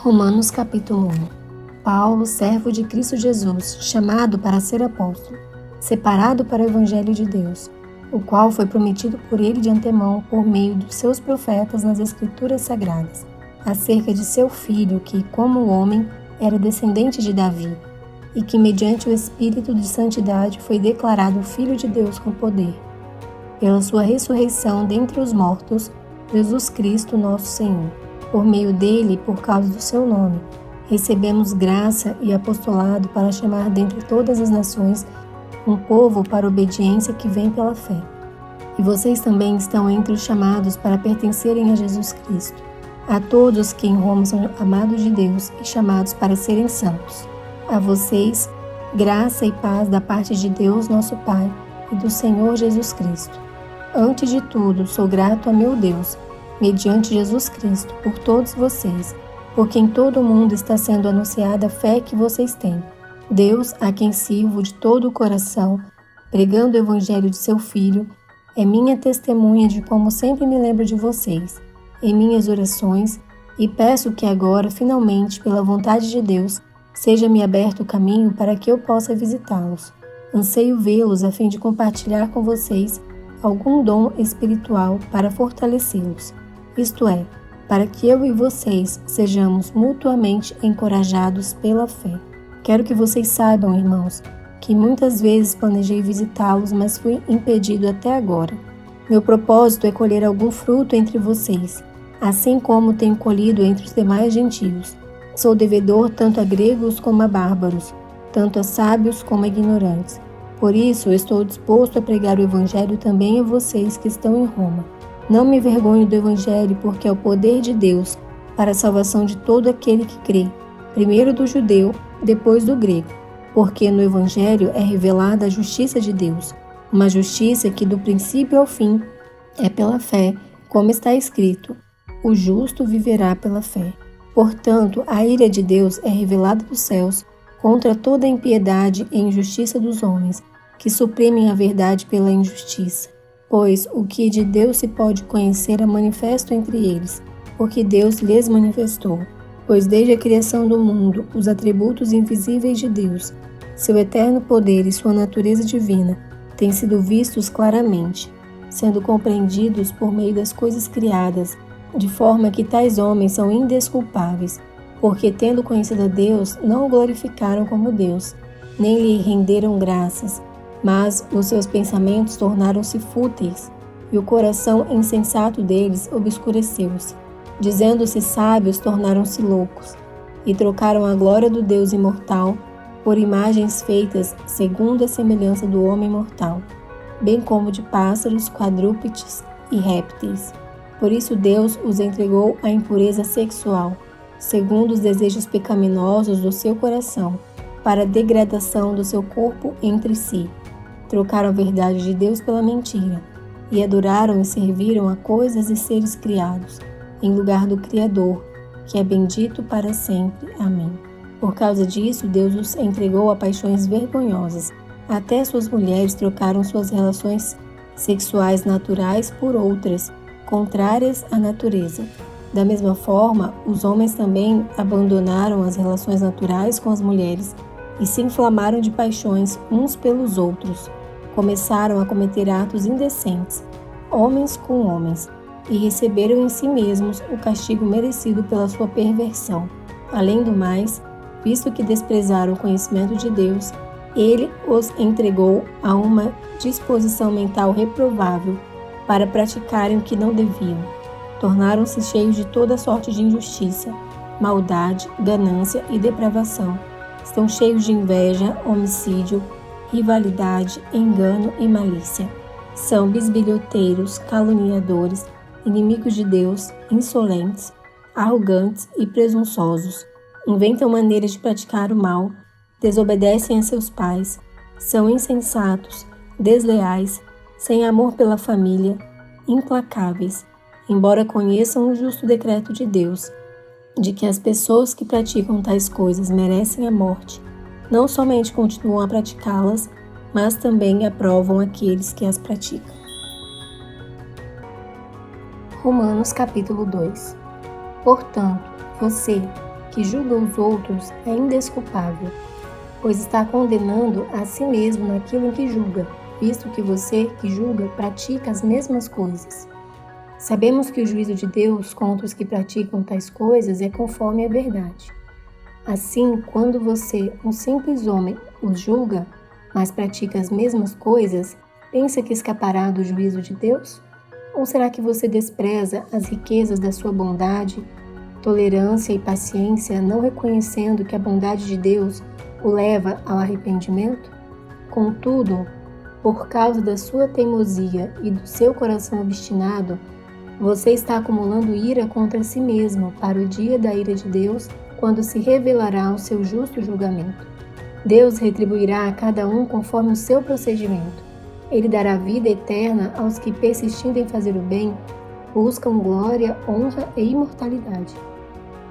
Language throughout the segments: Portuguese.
Romanos capítulo 1. Paulo, servo de Cristo Jesus, chamado para ser apóstolo, separado para o Evangelho de Deus, o qual foi prometido por ele de antemão por meio dos seus profetas nas Escrituras Sagradas, acerca de seu filho que, como homem, era descendente de Davi, e que mediante o Espírito de Santidade foi declarado Filho de Deus com poder. Pela sua ressurreição dentre os mortos, Jesus Cristo nosso Senhor. Por meio dele e por causa do seu nome, recebemos graça e apostolado para chamar dentre todas as nações um povo para a obediência que vem pela fé. E vocês também estão entre os chamados para pertencerem a Jesus Cristo. A todos que em Roma são amados de Deus e chamados para serem santos. A vocês, graça e paz da parte de Deus nosso Pai e do Senhor Jesus Cristo. Antes de tudo, sou grato a meu Deus, mediante Jesus Cristo, por todos vocês, porque em todo o mundo está sendo anunciada a fé que vocês têm. Deus, a quem sirvo de todo o coração, pregando o Evangelho de seu Filho, é minha testemunha de como sempre me lembro de vocês, em minhas orações, e peço que agora, finalmente, pela vontade de Deus, seja-me aberto o caminho para que eu possa visitá-los. Anseio vê-los a fim de compartilhar com vocês algum dom espiritual para fortalecê-los. Isto é, para que eu e vocês sejamos mutuamente encorajados pela fé. Quero que vocês saibam, irmãos, que muitas vezes planejei visitá-los, mas fui impedido até agora. Meu propósito é colher algum fruto entre vocês, assim como tenho colhido entre os demais gentios. Sou devedor tanto a gregos como a bárbaros, tanto a sábios como a ignorantes. Por isso, estou disposto a pregar o Evangelho também a vocês que estão em Roma. Não me envergonho do Evangelho, porque é o poder de Deus para a salvação de todo aquele que crê, primeiro do judeu, depois do grego, porque no Evangelho é revelada a justiça de Deus, uma justiça que do princípio ao fim é pela fé, como está escrito, o justo viverá pela fé. Portanto, a ira de Deus é revelada dos céus contra toda a impiedade e injustiça dos homens, que suprimem a verdade pela injustiça. Pois o que de Deus se pode conhecer é manifesto entre eles, porque Deus lhes manifestou. Pois desde a criação do mundo, os atributos invisíveis de Deus, seu eterno poder e sua natureza divina, têm sido vistos claramente, sendo compreendidos por meio das coisas criadas, de forma que tais homens são indesculpáveis, porque tendo conhecido a Deus, não o glorificaram como Deus, nem lhe renderam graças, mas os seus pensamentos tornaram-se fúteis, e o coração insensato deles obscureceu-se. Dizendo-se sábios, tornaram-se loucos, e trocaram a glória do Deus imortal por imagens feitas segundo a semelhança do homem mortal, bem como de pássaros, quadrúpedes e répteis. Por isso Deus os entregou à impureza sexual, segundo os desejos pecaminosos do seu coração, para a degradação do seu corpo entre si. Trocaram a verdade de Deus pela mentira, e adoraram e serviram a coisas e seres criados, em lugar do Criador, que é bendito para sempre. Amém. Por causa disso, Deus os entregou a paixões vergonhosas. Até suas mulheres trocaram suas relações sexuais naturais por outras, contrárias à natureza. Da mesma forma, os homens também abandonaram as relações naturais com as mulheres e se inflamaram de paixões uns pelos outros. Começaram a cometer atos indecentes, homens com homens, e receberam em si mesmos o castigo merecido pela sua perversão. Além do mais, visto que desprezaram o conhecimento de Deus, ele os entregou a uma disposição mental reprovável para praticarem o que não deviam. Tornaram-se cheios de toda sorte de injustiça, maldade, ganância e depravação. Estão cheios de inveja, homicídio, rivalidade, engano e malícia. São bisbilhoteiros, caluniadores, inimigos de Deus, insolentes, arrogantes e presunçosos. Inventam maneiras de praticar o mal, desobedecem a seus pais, são insensatos, desleais, sem amor pela família, implacáveis, embora conheçam o justo decreto de Deus, de que as pessoas que praticam tais coisas merecem a morte, não somente continuam a praticá-las, mas também aprovam aqueles que as praticam. Romanos capítulo 2. Portanto, você, que julga os outros é indesculpável, pois está condenando a si mesmo naquilo em que julga, visto que você, que julga, pratica as mesmas coisas. Sabemos que o juízo de Deus contra os que praticam tais coisas é conforme a verdade. Assim, quando você, um simples homem, os julga, mas pratica as mesmas coisas, pensa que escapará do juízo de Deus? Ou será que você despreza as riquezas da sua bondade, tolerância e paciência, não reconhecendo que a bondade de Deus o leva ao arrependimento? Contudo, por causa da sua teimosia e do seu coração obstinado, você está acumulando ira contra si mesmo para o dia da ira de Deus, quando se revelará o seu justo julgamento. Deus retribuirá a cada um conforme o seu procedimento. Ele dará vida eterna aos que, persistindo em fazer o bem, buscam glória, honra e imortalidade.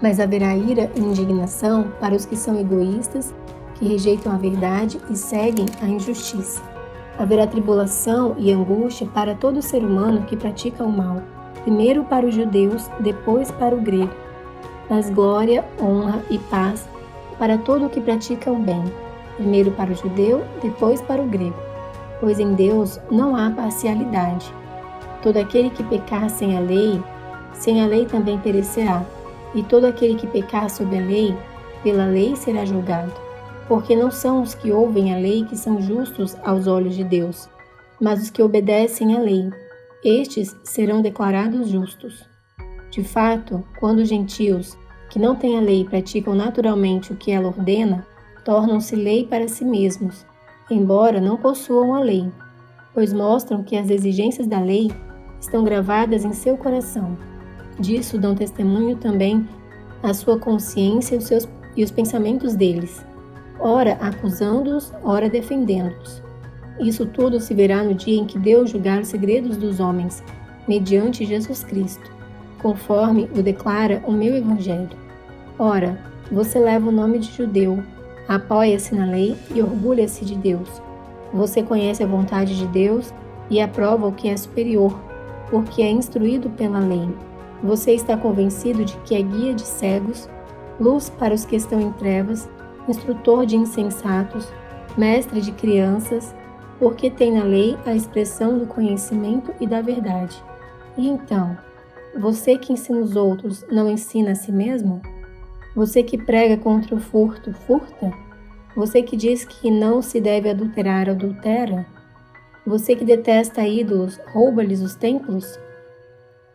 Mas haverá ira e indignação para os que são egoístas, que rejeitam a verdade e seguem a injustiça. Haverá tribulação e angústia para todo ser humano que pratica o mal, primeiro para os judeus, depois para o grego. Mas glória, honra e paz para todo o que pratica o bem, primeiro para o judeu, depois para o grego. Pois em Deus não há parcialidade. Todo aquele que pecar sem a lei também perecerá, e todo aquele que pecar sob a lei, pela lei será julgado. Porque não são os que ouvem a lei que são justos aos olhos de Deus, mas os que obedecem à lei. Estes serão declarados justos. De fato, quando os gentios, que não têm a lei, praticam naturalmente o que ela ordena, tornam-se lei para si mesmos, embora não possuam a lei, pois mostram que as exigências da lei estão gravadas em seu coração. Disso dão testemunho também a sua consciência e os pensamentos deles, ora acusando-os, ora defendendo-os. Isso tudo se verá no dia em que Deus julgar os segredos dos homens, mediante Jesus Cristo, conforme o declara o meu Evangelho. Ora, você leva o nome de judeu, apoia-se na lei e orgulha-se de Deus. Você conhece a vontade de Deus e aprova o que é superior, porque é instruído pela lei. Você está convencido de que é guia de cegos, luz para os que estão em trevas, instrutor de insensatos, mestre de crianças, porque tem na lei a expressão do conhecimento e da verdade. E então, você que ensina os outros não ensina a si mesmo? Você que prega contra o furto, furta? Você que diz que não se deve adulterar, adultera? Você que detesta ídolos, rouba-lhes os templos?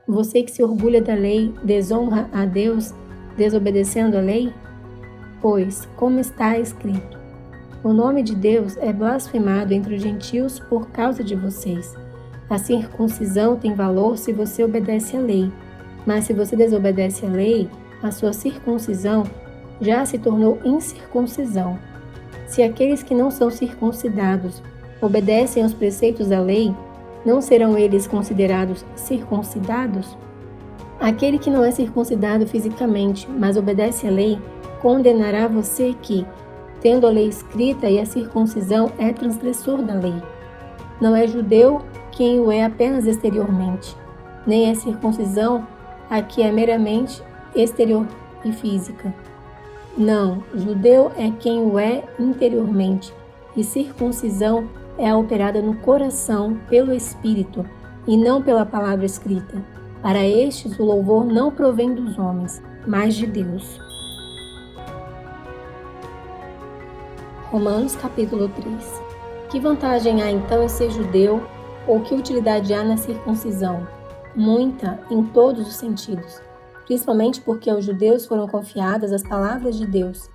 Você que se orgulha da lei, desonra a Deus, desobedecendo a lei? Pois, como está escrito, o nome de Deus é blasfemado entre os gentios por causa de vocês. A circuncisão tem valor se você obedece à lei, mas se você desobedece à lei, a sua circuncisão já se tornou incircuncisão. Se aqueles que não são circuncidados obedecem aos preceitos da lei, não serão eles considerados circuncidados? Aquele que não é circuncidado fisicamente, mas obedece à lei, condenará você que, tendo a lei escrita e a circuncisão, é transgressor da lei. Não é judeu quem o é apenas exteriormente, nem é circuncisão a que é meramente exterior e física. Não, judeu é quem o é interiormente, e circuncisão é a operada no coração pelo Espírito e não pela palavra escrita. Para estes o louvor não provém dos homens, mas de Deus. Romanos capítulo 3. Que vantagem há então em ser judeu, ou que utilidade há na circuncisão? Muita, em todos os sentidos, principalmente porque aos judeus foram confiadas as palavras de Deus.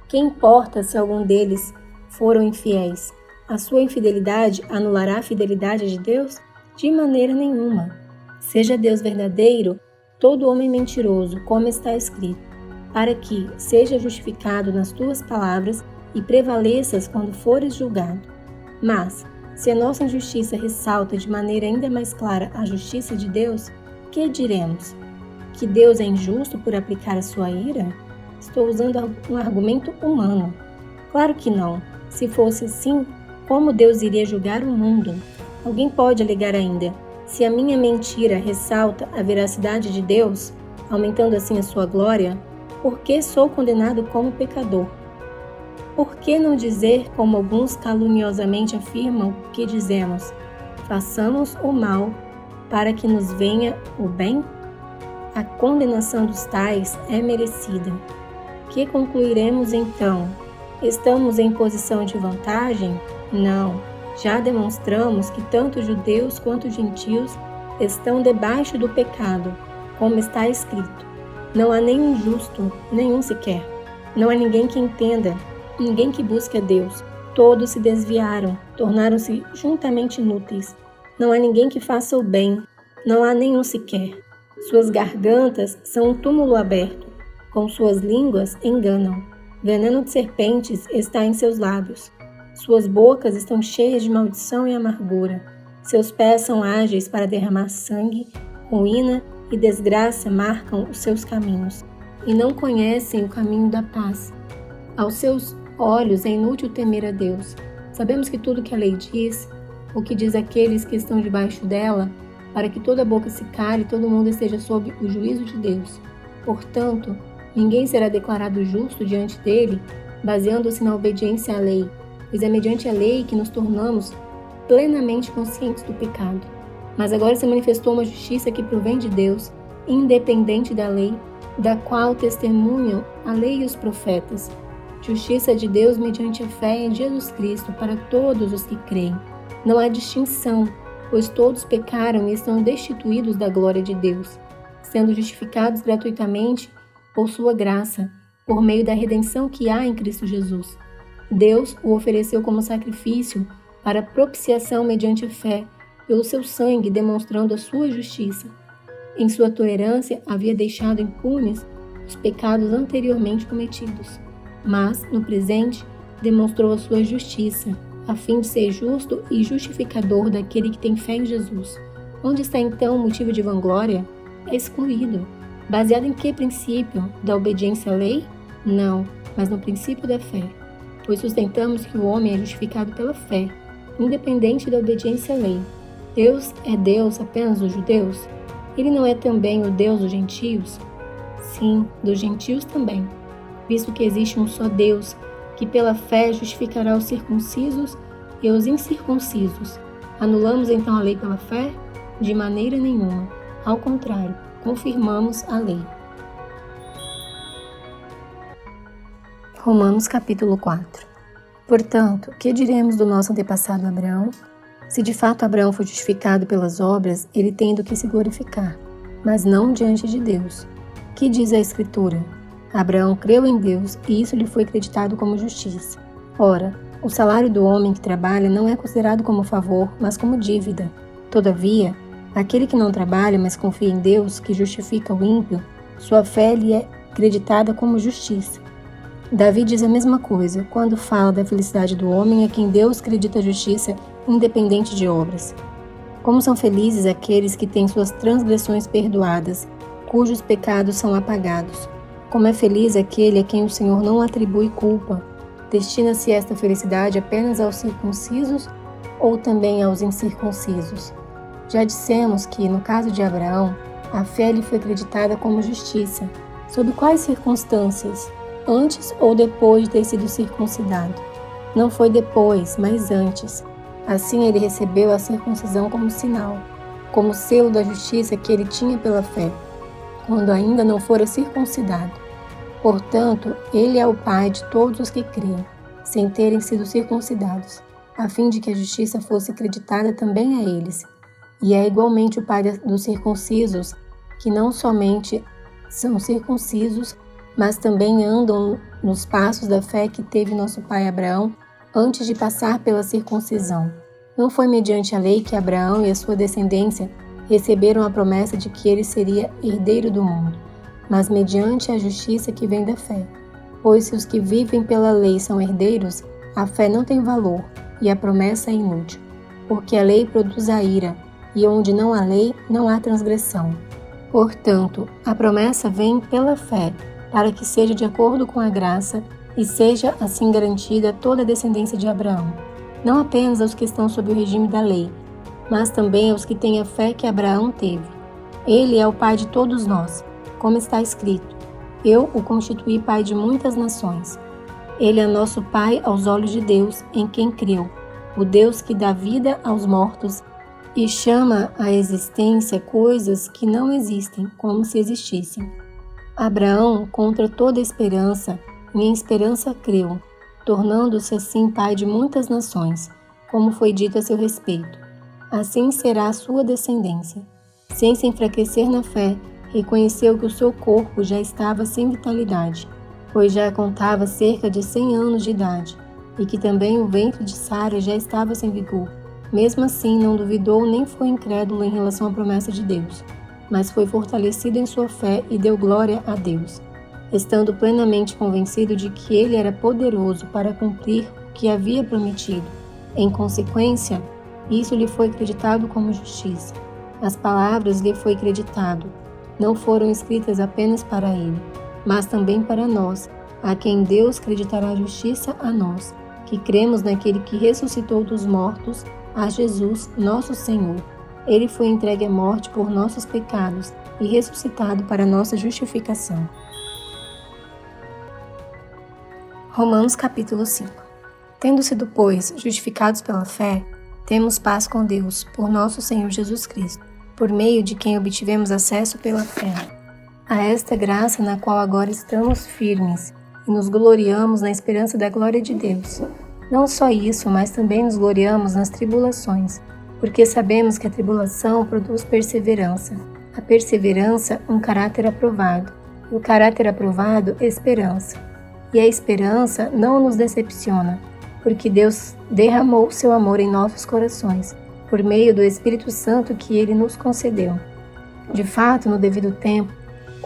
Que importa se algum deles foram infiéis? A sua infidelidade anulará a fidelidade de Deus? De maneira nenhuma. Seja Deus verdadeiro, todo homem mentiroso, como está escrito, para que seja justificado nas tuas palavras e prevaleças quando fores julgado. Mas, se a nossa injustiça ressalta de maneira ainda mais clara a justiça de Deus, que diremos? Que Deus é injusto por aplicar a sua ira? Estou usando um argumento humano. Claro que não. Se fosse assim, como Deus iria julgar o mundo? Alguém pode alegar ainda, se a minha mentira ressalta a veracidade de Deus, aumentando assim a sua glória, Por que sou condenado como pecador? Por que não dizer, como alguns caluniosamente afirmam, que dizemos: façamos o mal para que nos venha o bem? A condenação dos tais é merecida. Que concluiremos então? Estamos em posição de vantagem? Não. Já demonstramos que tanto judeus quanto gentios estão debaixo do pecado, como está escrito: não há nenhum justo, nenhum sequer. Não há ninguém que entenda, ninguém que busque a Deus. Todos se desviaram, tornaram-se juntamente inúteis. Não há ninguém que faça o bem, não há nenhum sequer. Suas gargantas são um túmulo aberto, com suas línguas enganam. Veneno de serpentes está em seus lábios. Suas bocas estão cheias de maldição e amargura. Seus pés são ágeis para derramar sangue, ruína e desgraça marcam os seus caminhos, e não conhecem o caminho da paz. Aos seus olhos é inútil temer a Deus. Sabemos que tudo que a lei diz, o que diz aqueles que estão debaixo dela, para que toda boca se cale e todo mundo esteja sob o juízo de Deus. Portanto, ninguém será declarado justo diante dele, baseando-se na obediência à lei, pois é mediante a lei que nos tornamos plenamente conscientes do pecado. Mas agora se manifestou uma justiça que provém de Deus, independente da lei, da qual testemunham a lei e os profetas. Justiça de Deus mediante a fé em Jesus Cristo para todos os que creem. Não há distinção, pois todos pecaram e estão destituídos da glória de Deus, sendo justificados gratuitamente por sua graça, por meio da redenção que há em Cristo Jesus. Deus o ofereceu como sacrifício para propiciação mediante a fé, pelo seu sangue demonstrando a sua justiça. Em sua tolerância havia deixado impunes os pecados anteriormente cometidos, mas, no presente, demonstrou a sua justiça, a fim de ser justo e justificador daquele que tem fé em Jesus. Onde está então o motivo de vanglória? É excluído. Baseado em que princípio? Da obediência à lei? Não, mas no princípio da fé. Pois sustentamos que o homem é justificado pela fé, independente da obediência à lei. Deus é Deus apenas dos judeus? Ele não é também o Deus dos gentios? Sim, dos gentios também, visto que existe um só Deus, que pela fé justificará os circuncisos e os incircuncisos. Anulamos então a lei pela fé? De maneira nenhuma. Ao contrário, confirmamos a lei. Romanos capítulo 4. Portanto, que diremos do nosso antepassado Abraão? Se de fato Abraão foi justificado pelas obras, ele tem do que se glorificar, mas não diante de Deus. Que diz a Escritura? Abraão creu em Deus e isso lhe foi acreditado como justiça. Ora, o salário do homem que trabalha não é considerado como favor, mas como dívida. Todavia, aquele que não trabalha, mas confia em Deus, que justifica o ímpio, sua fé lhe é acreditada como justiça. Davi diz a mesma coisa quando fala da felicidade do homem a quem Deus acredita a justiça independente de obras. Como são felizes aqueles que têm suas transgressões perdoadas, cujos pecados são apagados. Como é feliz aquele a quem o Senhor não atribui culpa. Destina-se esta felicidade apenas aos circuncisos ou também aos incircuncisos? Já dissemos que, no caso de Abraão, a fé lhe foi acreditada como justiça. Sob quais circunstâncias? Antes ou depois de ter sido circuncidado? Não foi depois, mas antes. Assim ele recebeu a circuncisão como sinal, como selo da justiça que ele tinha pela fé, quando ainda não fora circuncidado. Portanto, ele é o pai de todos os que creem, sem terem sido circuncidados, a fim de que a justiça fosse acreditada também a eles. E é igualmente o pai dos circuncisos, que não somente são circuncisos, mas também andam nos passos da fé que teve nosso pai Abraão antes de passar pela circuncisão. Não foi mediante a lei que Abraão e a sua descendência receberam a promessa de que ele seria herdeiro do mundo, mas mediante a justiça que vem da fé. Pois se os que vivem pela lei são herdeiros, a fé não tem valor e a promessa é inútil, porque a lei produz a ira, e onde não há lei, não há transgressão. Portanto, a promessa vem pela fé, para que seja de acordo com a graça e seja assim garantida toda a descendência de Abraão, não apenas aos que estão sob o regime da lei, mas também aos que têm a fé que Abraão teve. Ele é o pai de todos nós, como está escrito: Eu o constituí pai de muitas nações. Ele é nosso pai aos olhos de Deus, em quem creu, o Deus que dá vida aos mortos e chama à existência coisas que não existem, como se existissem. Abraão, contra toda esperança, em esperança creu, tornando-se assim pai de muitas nações, como foi dito a seu respeito. Assim será a sua descendência. Sem se enfraquecer na fé, reconheceu que o seu corpo já estava sem vitalidade, pois já contava cerca de 100 anos de idade, e que também o ventre de Sara já estava sem vigor. Mesmo assim, não duvidou nem foi incrédulo em relação à promessa de Deus, mas foi fortalecido em sua fé e deu glória a Deus, estando plenamente convencido de que ele era poderoso para cumprir o que havia prometido. Em consequência, isso lhe foi acreditado como justiça. As palavras lhe foi acreditado. Não foram escritas apenas para ele, mas também para nós, a quem Deus acreditará a justiça a nós, que cremos naquele que ressuscitou dos mortos, a Jesus, nosso Senhor. Ele foi entregue à morte por nossos pecados e ressuscitado para nossa justificação. Romanos capítulo 5. Tendo sido, pois, justificados pela fé, temos paz com Deus, por nosso Senhor Jesus Cristo, por meio de quem obtivemos acesso pela fé a esta graça na qual agora estamos firmes e nos gloriamos na esperança da glória de Deus. Não só isso, mas também nos gloriamos nas tribulações, porque sabemos que a tribulação produz perseverança. A perseverança, um caráter aprovado. E o caráter aprovado, esperança. E a esperança não nos decepciona, porque Deus derramou seu amor em nossos corações, por meio do Espírito Santo que Ele nos concedeu. De fato, no devido tempo,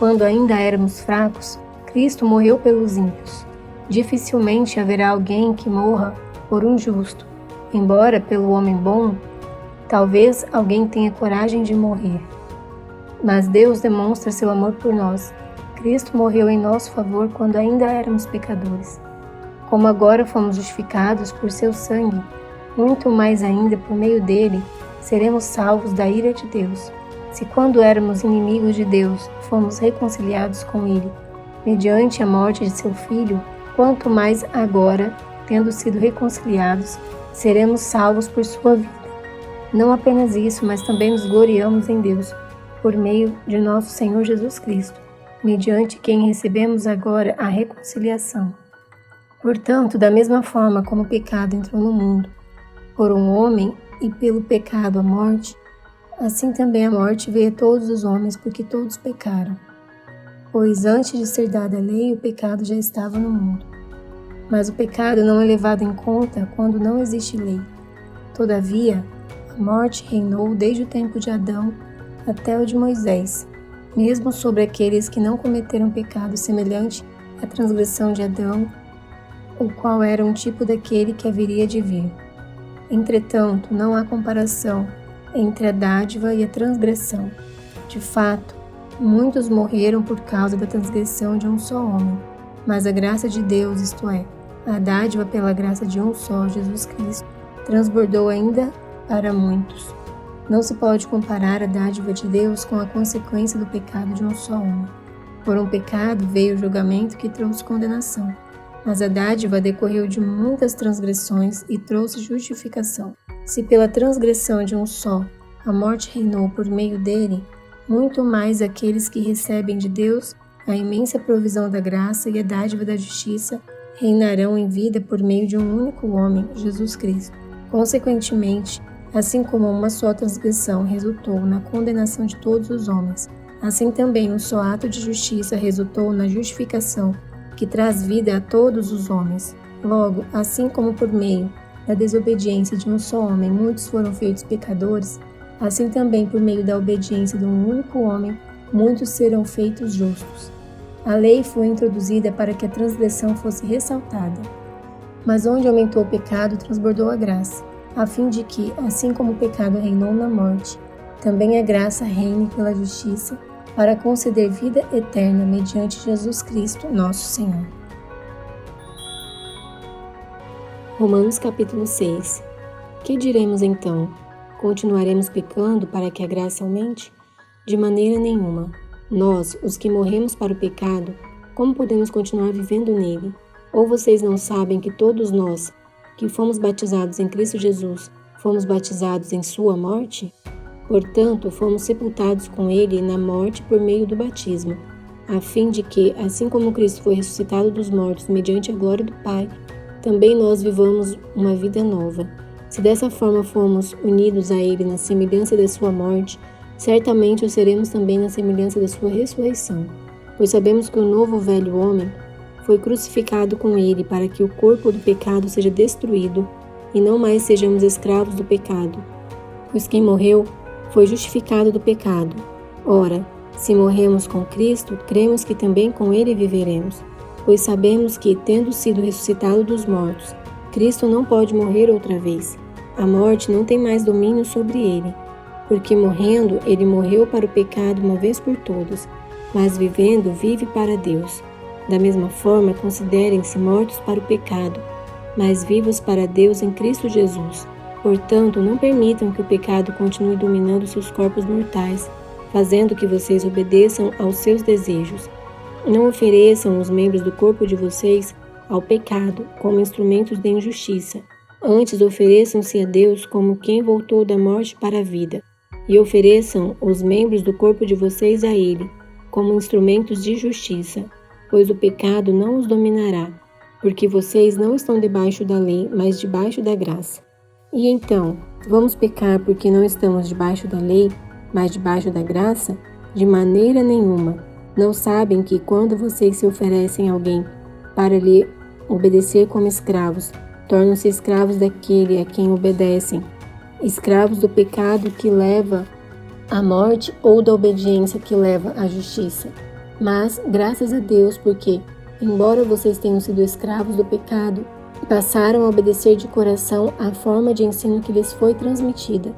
quando ainda éramos fracos, Cristo morreu pelos ímpios. Dificilmente haverá alguém que morra por um justo, embora pelo homem bom, talvez alguém tenha coragem de morrer. Mas Deus demonstra seu amor por nós. Cristo morreu em nosso favor quando ainda éramos pecadores. Como agora fomos justificados por seu sangue, muito mais ainda por meio dele, seremos salvos da ira de Deus. Se quando éramos inimigos de Deus, fomos reconciliados com ele, mediante a morte de seu Filho, quanto mais agora, tendo sido reconciliados, seremos salvos por sua vida. Não apenas isso, mas também nos gloriamos em Deus, por meio de nosso Senhor Jesus Cristo, mediante quem recebemos agora a reconciliação. Portanto, da mesma forma como o pecado entrou no mundo, por um homem e pelo pecado a morte, assim também a morte veio a todos os homens, porque todos pecaram. Pois antes de ser dada a lei, o pecado já estava no mundo. Mas o pecado não é levado em conta quando não existe lei. Todavia, a morte reinou desde o tempo de Adão até o de Moisés, mesmo sobre aqueles que não cometeram pecado semelhante à transgressão de Adão, o qual era um tipo daquele que haveria de vir. Entretanto, não há comparação entre a dádiva e a transgressão. De fato, muitos morreram por causa da transgressão de um só homem, mas a graça de Deus, isto é, a dádiva pela graça de um só, Jesus Cristo, transbordou ainda para muitos. Não se pode comparar a dádiva de Deus com a consequência do pecado de um só homem. Por um pecado veio o julgamento que trouxe condenação, mas a dádiva decorreu de muitas transgressões e trouxe justificação. Se pela transgressão de um só a morte reinou por meio dele, muito mais aqueles que recebem de Deus a imensa provisão da graça e a dádiva da justiça reinarão em vida por meio de um único homem, Jesus Cristo. Consequentemente, assim como uma só transgressão resultou na condenação de todos os homens, assim também um só ato de justiça resultou na justificação, que traz vida a todos os homens. Logo, assim como por meio da desobediência de um só homem muitos foram feitos pecadores, assim também por meio da obediência de um único homem muitos serão feitos justos. A lei foi introduzida para que a transgressão fosse ressaltada, mas onde aumentou o pecado, transbordou a graça, a fim de que, assim como o pecado reinou na morte, também a graça reine pela justiça, para conceder vida eterna mediante Jesus Cristo, nosso Senhor. Romanos capítulo 6. Que diremos então? Continuaremos pecando para que a graça aumente? De maneira nenhuma. Nós, os que morremos para o pecado, como podemos continuar vivendo nele? Ou vocês não sabem que todos nós, que fomos batizados em Cristo Jesus, fomos batizados em sua morte? Portanto, fomos sepultados com ele na morte por meio do batismo, a fim de que, assim como Cristo foi ressuscitado dos mortos mediante a glória do Pai, também nós vivamos uma vida nova. Se dessa forma fomos unidos a ele na semelhança da sua morte, certamente o seremos também na semelhança da sua ressurreição. Pois sabemos que o novo velho homem foi crucificado com ele para que o corpo do pecado seja destruído e não mais sejamos escravos do pecado. Pois quem morreu foi justificado do pecado. Ora, se morremos com Cristo, cremos que também com ele viveremos. Pois sabemos que, tendo sido ressuscitado dos mortos, Cristo não pode morrer outra vez. A morte não tem mais domínio sobre ele. Porque morrendo, ele morreu para o pecado uma vez por todas, mas vivendo, vive para Deus. Da mesma forma, considerem-se mortos para o pecado, mas vivos para Deus em Cristo Jesus. Portanto, não permitam que o pecado continue dominando seus corpos mortais, fazendo que vocês obedeçam aos seus desejos. Não ofereçam os membros do corpo de vocês ao pecado como instrumentos de injustiça. Antes, ofereçam-se a Deus como quem voltou da morte para a vida, e ofereçam os membros do corpo de vocês a Ele, como instrumentos de justiça, pois o pecado não os dominará, porque vocês não estão debaixo da lei, mas debaixo da graça. E então, vamos pecar porque não estamos debaixo da lei, mas debaixo da graça? De maneira nenhuma. Não sabem que quando vocês se oferecem a alguém para lhe obedecer como escravos, tornam-se escravos daquele a quem obedecem, escravos do pecado que leva à morte ou da obediência que leva à justiça. Mas, graças a Deus, porque, embora vocês tenham sido escravos do pecado, passaram a obedecer de coração à forma de ensino que lhes foi transmitida.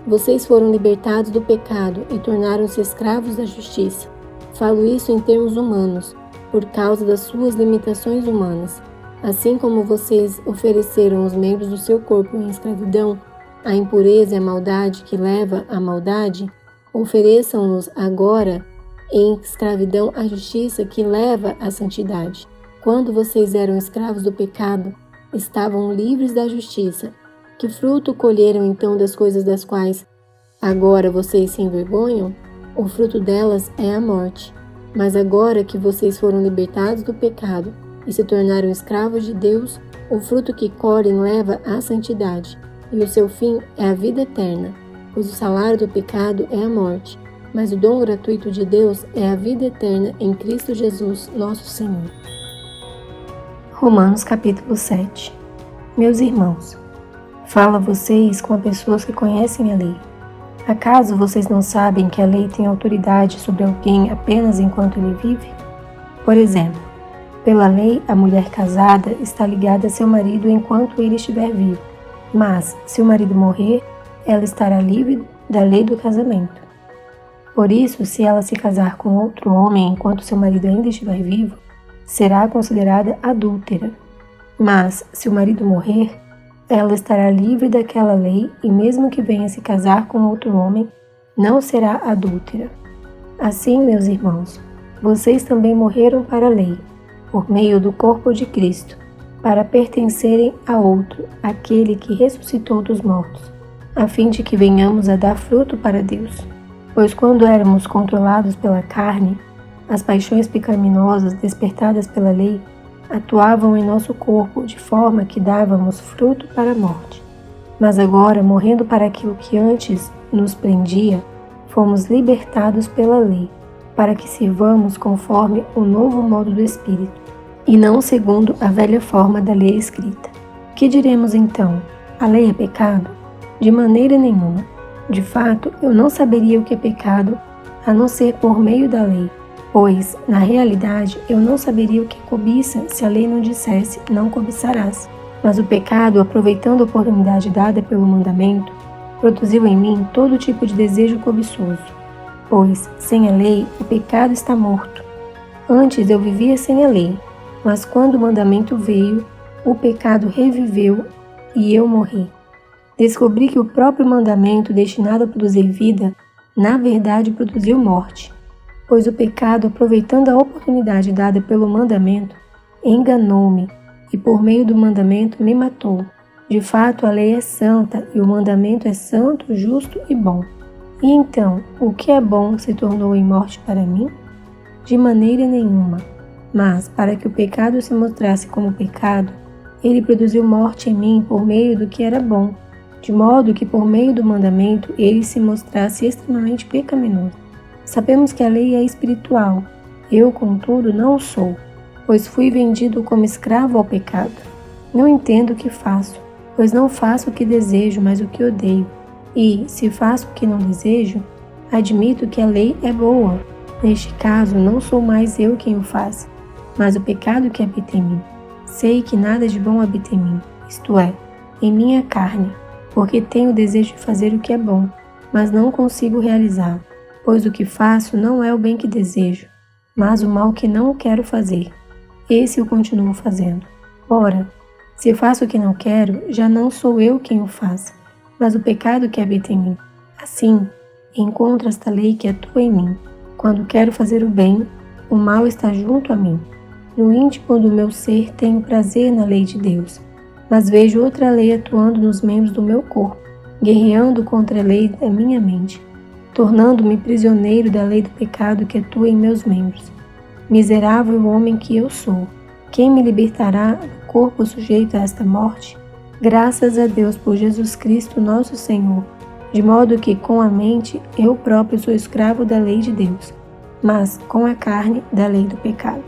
Vocês foram libertados do pecado e tornaram-se escravos da justiça. Falo isso em termos humanos, por causa das suas limitações humanas. Assim como vocês ofereceram os membros do seu corpo em escravidão, a impureza e a maldade que leva à maldade, ofereçam-nos agora em escravidão à justiça que leva à santidade. Quando vocês eram escravos do pecado, estavam livres da justiça. Que fruto colheram então das coisas das quais agora vocês se envergonham? O fruto delas é a morte. Mas agora que vocês foram libertados do pecado e se tornaram escravos de Deus, o fruto que colhem leva à santidade, e o seu fim é a vida eterna, pois o salário do pecado é a morte, mas o dom gratuito de Deus é a vida eterna em Cristo Jesus, nosso Senhor. Romanos capítulo 7. Meus irmãos, falo a vocês como a pessoas que conhecem a lei. Acaso vocês não sabem que a lei tem autoridade sobre alguém apenas enquanto ele vive? Por exemplo, pela lei, a mulher casada está ligada a seu marido enquanto ele estiver vivo, mas, se o marido morrer, ela estará livre da lei do casamento. Por isso, se ela se casar com outro homem enquanto seu marido ainda estiver vivo, será considerada adúltera. Mas, se o marido morrer, ela estará livre daquela lei e mesmo que venha se casar com outro homem, não será adúltera. Assim, meus irmãos, vocês também morreram para a lei, por meio do corpo de Cristo, para pertencerem a outro, aquele que ressuscitou dos mortos, a fim de que venhamos a dar fruto para Deus. Pois quando éramos controlados pela carne, as paixões pecaminosas despertadas pela lei atuavam em nosso corpo de forma que dávamos fruto para a morte. Mas agora, morrendo para aquilo que antes nos prendia, fomos libertados pela lei, para que sirvamos conforme o novo modo do Espírito, e não segundo a velha forma da lei escrita. Que diremos então? A lei é pecado? De maneira nenhuma. De fato, eu não saberia o que é pecado, a não ser por meio da lei. Pois, na realidade, eu não saberia o que é cobiça se a lei não dissesse, não cobiçarás. Mas o pecado, aproveitando a oportunidade dada pelo mandamento, produziu em mim todo tipo de desejo cobiçoso. Pois, sem a lei, o pecado está morto. Antes eu vivia sem a lei, mas quando o mandamento veio, o pecado reviveu e eu morri. Descobri que o próprio mandamento destinado a produzir vida, na verdade produziu morte. Pois o pecado, aproveitando a oportunidade dada pelo mandamento, enganou-me e por meio do mandamento me matou. De fato, a lei é santa e o mandamento é santo, justo e bom. E então, o que é bom se tornou em morte para mim? De maneira nenhuma. Mas, para que o pecado se mostrasse como pecado, ele produziu morte em mim por meio do que era bom, de modo que por meio do mandamento ele se mostrasse extremamente pecaminoso. Sabemos que a lei é espiritual. Eu, contudo, não o sou, pois fui vendido como escravo ao pecado. Não entendo o que faço, pois não faço o que desejo, mas o que odeio. E, se faço o que não desejo, admito que a lei é boa. Neste caso, não sou mais eu quem o faz, mas o pecado que habita em mim. Sei que nada de bom habita em mim, isto é, em minha carne, porque tenho o desejo de fazer o que é bom, mas não consigo realizar, pois o que faço não é o bem que desejo, mas o mal que não quero fazer. Esse eu continuo fazendo. Ora, se faço o que não quero, já não sou eu quem o faz, mas o pecado que habita em mim. Assim, encontro esta lei que atua em mim. Quando quero fazer o bem, o mal está junto a mim. No íntimo do meu ser tenho prazer na lei de Deus, mas vejo outra lei atuando nos membros do meu corpo, guerreando contra a lei da minha mente, tornando-me prisioneiro da lei do pecado que atua em meus membros. Miserável homem que eu sou, quem me libertará do corpo sujeito a esta morte? Graças a Deus por Jesus Cristo nosso Senhor, de modo que com a mente eu próprio sou escravo da lei de Deus, mas com a carne da lei do pecado.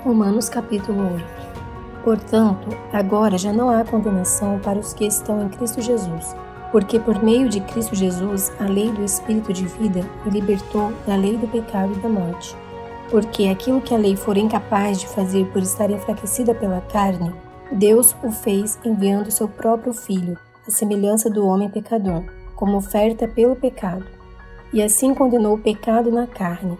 Romanos capítulo 8. Portanto, agora já não há condenação para os que estão em Cristo Jesus, porque por meio de Cristo Jesus a lei do Espírito de vida me libertou da lei do pecado e da morte. Porque aquilo que a lei for incapaz de fazer por estar enfraquecida pela carne, Deus o fez enviando seu próprio Filho, à semelhança do homem pecador, como oferta pelo pecado. E assim condenou o pecado na carne,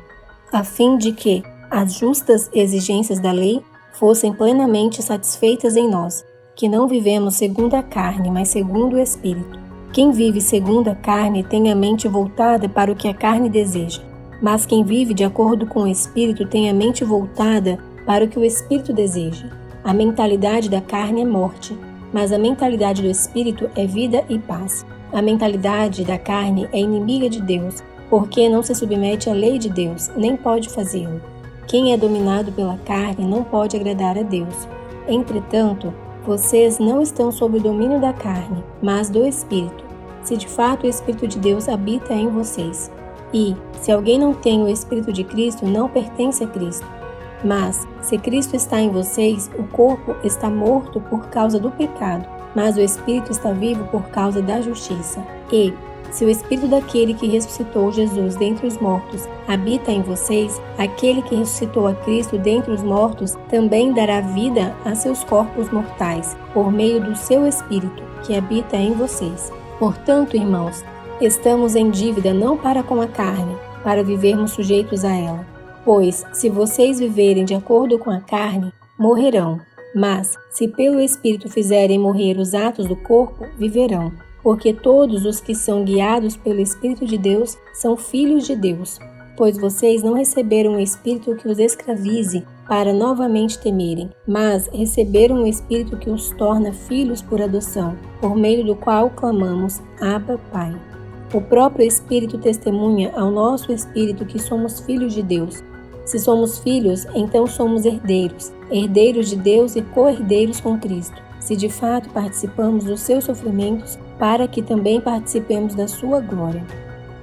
a fim de que as justas exigências da lei fossem plenamente satisfeitas em nós, que não vivemos segundo a carne, mas segundo o Espírito. Quem vive segundo a carne tem a mente voltada para o que a carne deseja, mas quem vive de acordo com o Espírito tem a mente voltada para o que o Espírito deseja. A mentalidade da carne é morte, mas a mentalidade do Espírito é vida e paz. A mentalidade da carne é inimiga de Deus, porque não se submete à lei de Deus, nem pode fazê-lo. Quem é dominado pela carne não pode agradar a Deus. Entretanto, vocês não estão sob o domínio da carne, mas do Espírito, se de fato o Espírito de Deus habita em vocês. E, se alguém não tem o Espírito de Cristo, não pertence a Cristo. Mas, se Cristo está em vocês, o corpo está morto por causa do pecado, mas o Espírito está vivo por causa da justiça. E, se o Espírito daquele que ressuscitou Jesus dentre os mortos habita em vocês, aquele que ressuscitou a Cristo dentre os mortos também dará vida a seus corpos mortais, por meio do seu Espírito, que habita em vocês. Portanto, irmãos, estamos em dívida não para com a carne, para vivermos sujeitos a ela. Pois, se vocês viverem de acordo com a carne, morrerão. Mas, se pelo Espírito fizerem morrer os atos do corpo, viverão. Porque todos os que são guiados pelo Espírito de Deus são filhos de Deus. Pois vocês não receberam o Espírito que os escravize para novamente temerem, mas receberam o Espírito que os torna filhos por adoção, por meio do qual clamamos, Abba, Pai. O próprio Espírito testemunha ao nosso Espírito que somos filhos de Deus. Se somos filhos, então somos herdeiros, herdeiros de Deus e co-herdeiros com Cristo, se de fato participamos dos seus sofrimentos, para que também participemos da sua glória.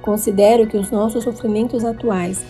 Considero que os nossos sofrimentos atuais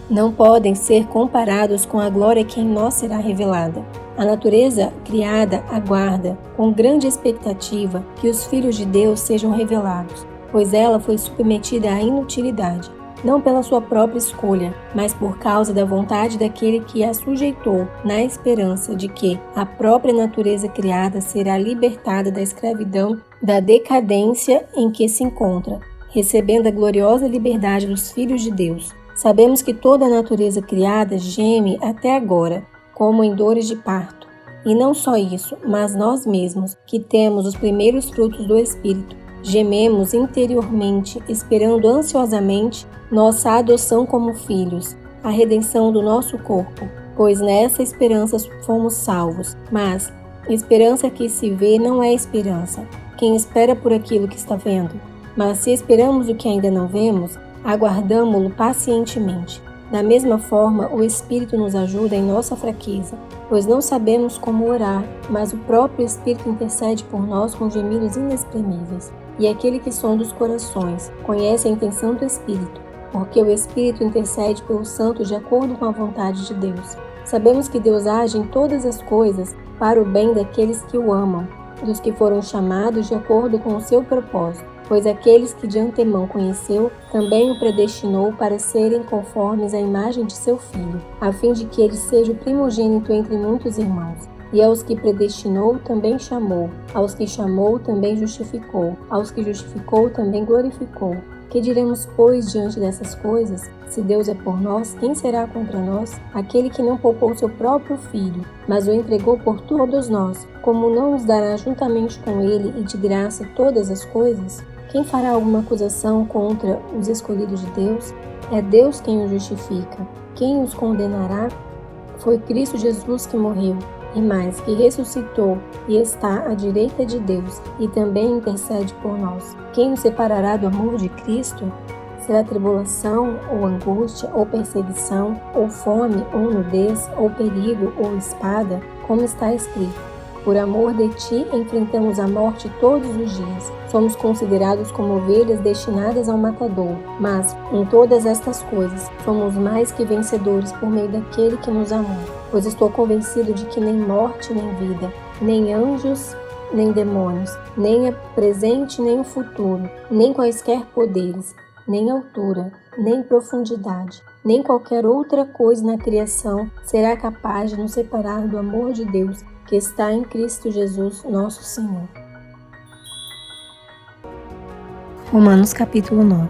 não podem ser comparados com a glória que em nós será revelada. A natureza criada aguarda, com grande expectativa, que os filhos de Deus sejam revelados, pois ela foi submetida à inutilidade, não pela sua própria escolha, mas por causa da vontade daquele que a sujeitou, na esperança de que a própria natureza criada será libertada da escravidão, da decadência em que se encontra, recebendo a gloriosa liberdade dos filhos de Deus. Sabemos que toda a natureza criada geme até agora, como em dores de parto. E não só isso, mas nós mesmos, que temos os primeiros frutos do Espírito, Gememos interiormente, esperando ansiosamente nossa adoção como filhos, a redenção do nosso corpo, pois nessa esperança fomos salvos. Mas esperança que se vê não é esperança. Quem espera por aquilo que está vendo? Mas se esperamos o que ainda não vemos, aguardamo-lo pacientemente. Da mesma forma, o Espírito nos ajuda em nossa fraqueza, pois não sabemos como orar, mas o próprio Espírito intercede por nós com gemidos inexprimíveis. E aquele que sonda os corações conhece a intenção do Espírito, porque o Espírito intercede pelos santos de acordo com a vontade de Deus. Sabemos que Deus age em todas as coisas para o bem daqueles que o amam, dos que foram chamados de acordo com o seu propósito. Pois aqueles que de antemão conheceu, também o predestinou para serem conformes à imagem de seu Filho, a fim de que ele seja o primogênito entre muitos irmãos. E aos que predestinou, também chamou. Aos que chamou, também justificou. Aos que justificou, também glorificou. Que diremos, pois, diante dessas coisas? Se Deus é por nós, quem será contra nós? Aquele que não poupou seu próprio Filho, mas o entregou por todos nós, como não nos dará juntamente com ele e de graça todas as coisas? Quem fará alguma acusação contra os escolhidos de Deus? É Deus quem os justifica. Quem os condenará? Foi Cristo Jesus que morreu, e mais, que ressuscitou e está à direita de Deus, e também intercede por nós. Quem nos separará do amor de Cristo? Será tribulação, ou angústia, ou perseguição, ou fome, ou nudez, ou perigo, ou espada, como está escrito. Por amor de ti, enfrentamos a morte todos os dias. Somos considerados como ovelhas destinadas ao matador. Mas, em todas estas coisas, somos mais que vencedores por meio daquele que nos amou. Pois estou convencido de que nem morte, nem vida, nem anjos, nem demônios, nem o presente, nem o futuro, nem quaisquer poderes, nem altura, nem profundidade, nem qualquer outra coisa na criação será capaz de nos separar do amor de Deus, que está em Cristo Jesus, nosso Senhor. Romanos capítulo 9.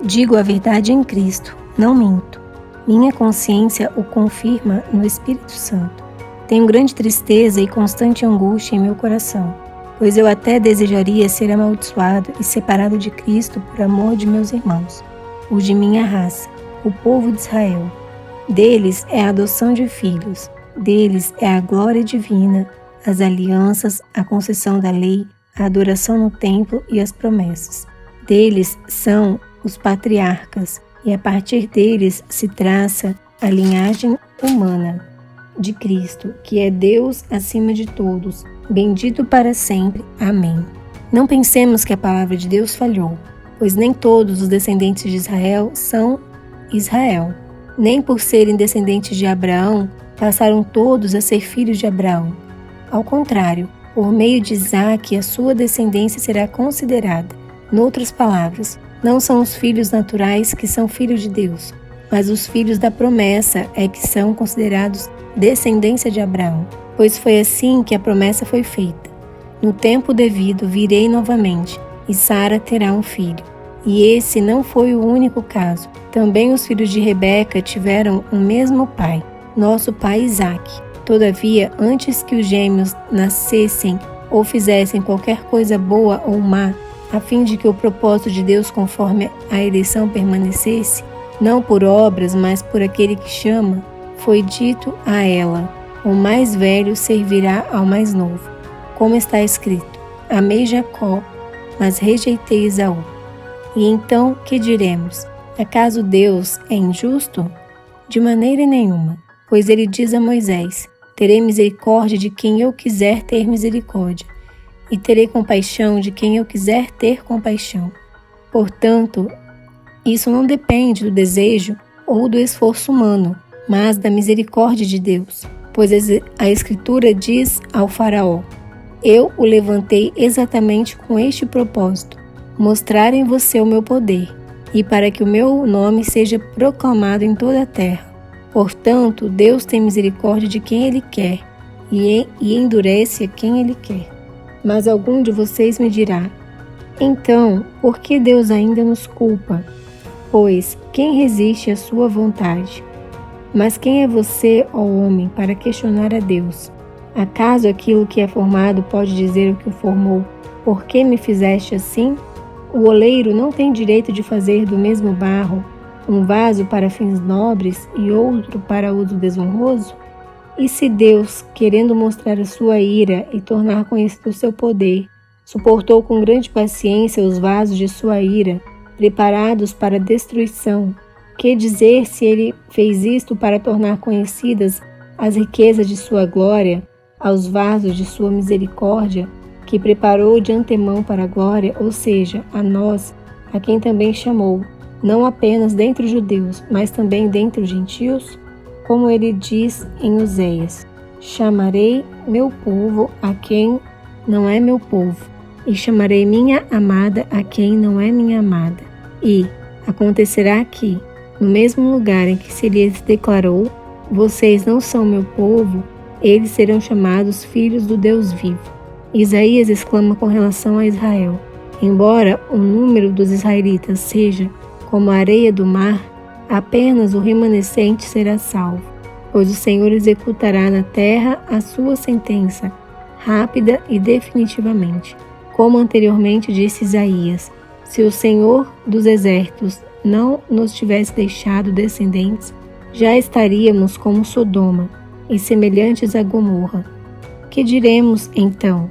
Digo a verdade em Cristo, não minto. Minha consciência o confirma no Espírito Santo. Tenho grande tristeza e constante angústia em meu coração, pois eu até desejaria ser amaldiçoado e separado de Cristo por amor de meus irmãos, os de minha raça, o povo de Israel. Deles é a adoção de filhos. Deles é a glória divina, as alianças, a concessão da lei, a adoração no templo e as promessas. Deles são os patriarcas, e a partir deles se traça a linhagem humana de Cristo, que é Deus acima de todos, bendito para sempre. Amém. Não pensemos que a palavra de Deus falhou, pois nem todos os descendentes de Israel são Israel. Nem por serem descendentes de Abraão, passaram todos a ser filhos de Abraão. Ao contrário, por meio de Isaque, a sua descendência será considerada. Noutras palavras, não são os filhos naturais que são filhos de Deus, mas os filhos da promessa é que são considerados descendência de Abraão. Pois foi assim que a promessa foi feita. No tempo devido virei novamente, e Sara terá um filho. E esse não foi o único caso. Também os filhos de Rebeca tiveram o mesmo pai, nosso pai Isaque. Todavia, antes que os gêmeos nascessem ou fizessem qualquer coisa boa ou má, a fim de que o propósito de Deus conforme a eleição permanecesse, não por obras, mas por aquele que chama, foi dito a ela: o mais velho servirá ao mais novo. Como está escrito: amei Jacó, mas rejeitei Esaú. E então, que diremos? Acaso Deus é injusto? De maneira nenhuma, pois ele diz a Moisés: terei misericórdia de quem eu quiser ter misericórdia, e terei compaixão de quem eu quiser ter compaixão. Portanto, isso não depende do desejo ou do esforço humano, mas da misericórdia de Deus. Pois a Escritura diz ao Faraó: eu o levantei exatamente com este propósito, mostrar em você o meu poder, e para que o meu nome seja proclamado em toda a terra. Portanto, Deus tem misericórdia de quem Ele quer, e endurece a quem Ele quer. Mas algum de vocês me dirá: então, por que Deus ainda nos culpa? Pois, quem resiste à sua vontade? Mas quem é você, ó homem, para questionar a Deus? Acaso aquilo que é formado pode dizer o que o formou? por que me fizeste assim? O oleiro não tem direito de fazer do mesmo barro um vaso para fins nobres e outro para uso desonroso? E se Deus, querendo mostrar a sua ira e tornar conhecido o seu poder, suportou com grande paciência os vasos de sua ira, preparados para destruição, que dizer se ele fez isto para tornar conhecidas as riquezas de sua glória aos vasos de sua misericórdia, que preparou de antemão para a glória, ou seja, a nós, a quem também chamou, não apenas dentre os judeus, mas também dentre os gentios? Como ele diz em Oséias: chamarei meu povo a quem não é meu povo, e chamarei minha amada a quem não é minha amada. E acontecerá que, no mesmo lugar em que se lhes declarou, vocês não são meu povo, eles serão chamados filhos do Deus vivo. Isaías exclama com relação a Israel: embora o número dos israelitas seja como a areia do mar, apenas o remanescente será salvo, pois o Senhor executará na terra a sua sentença, rápida e definitivamente. Como anteriormente disse Isaías: se o Senhor dos exércitos não nos tivesse deixado descendentes, já estaríamos como Sodoma e semelhantes a Gomorra. Que diremos então?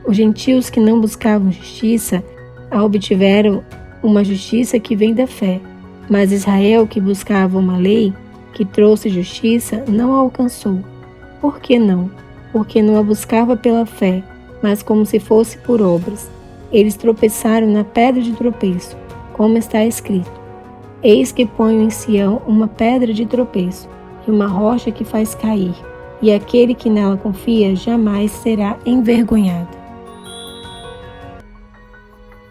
Os gentios que não buscavam justiça a obtiveram uma justiça que vem da fé, mas Israel, que buscava uma lei que trouxe justiça, não a alcançou. Por que não? Porque não a buscava pela fé, mas como se fosse por obras. Eles tropeçaram na pedra de tropeço, como está escrito: eis que ponho em Sião uma pedra de tropeço e uma rocha que faz cair, e aquele que nela confia jamais será envergonhado.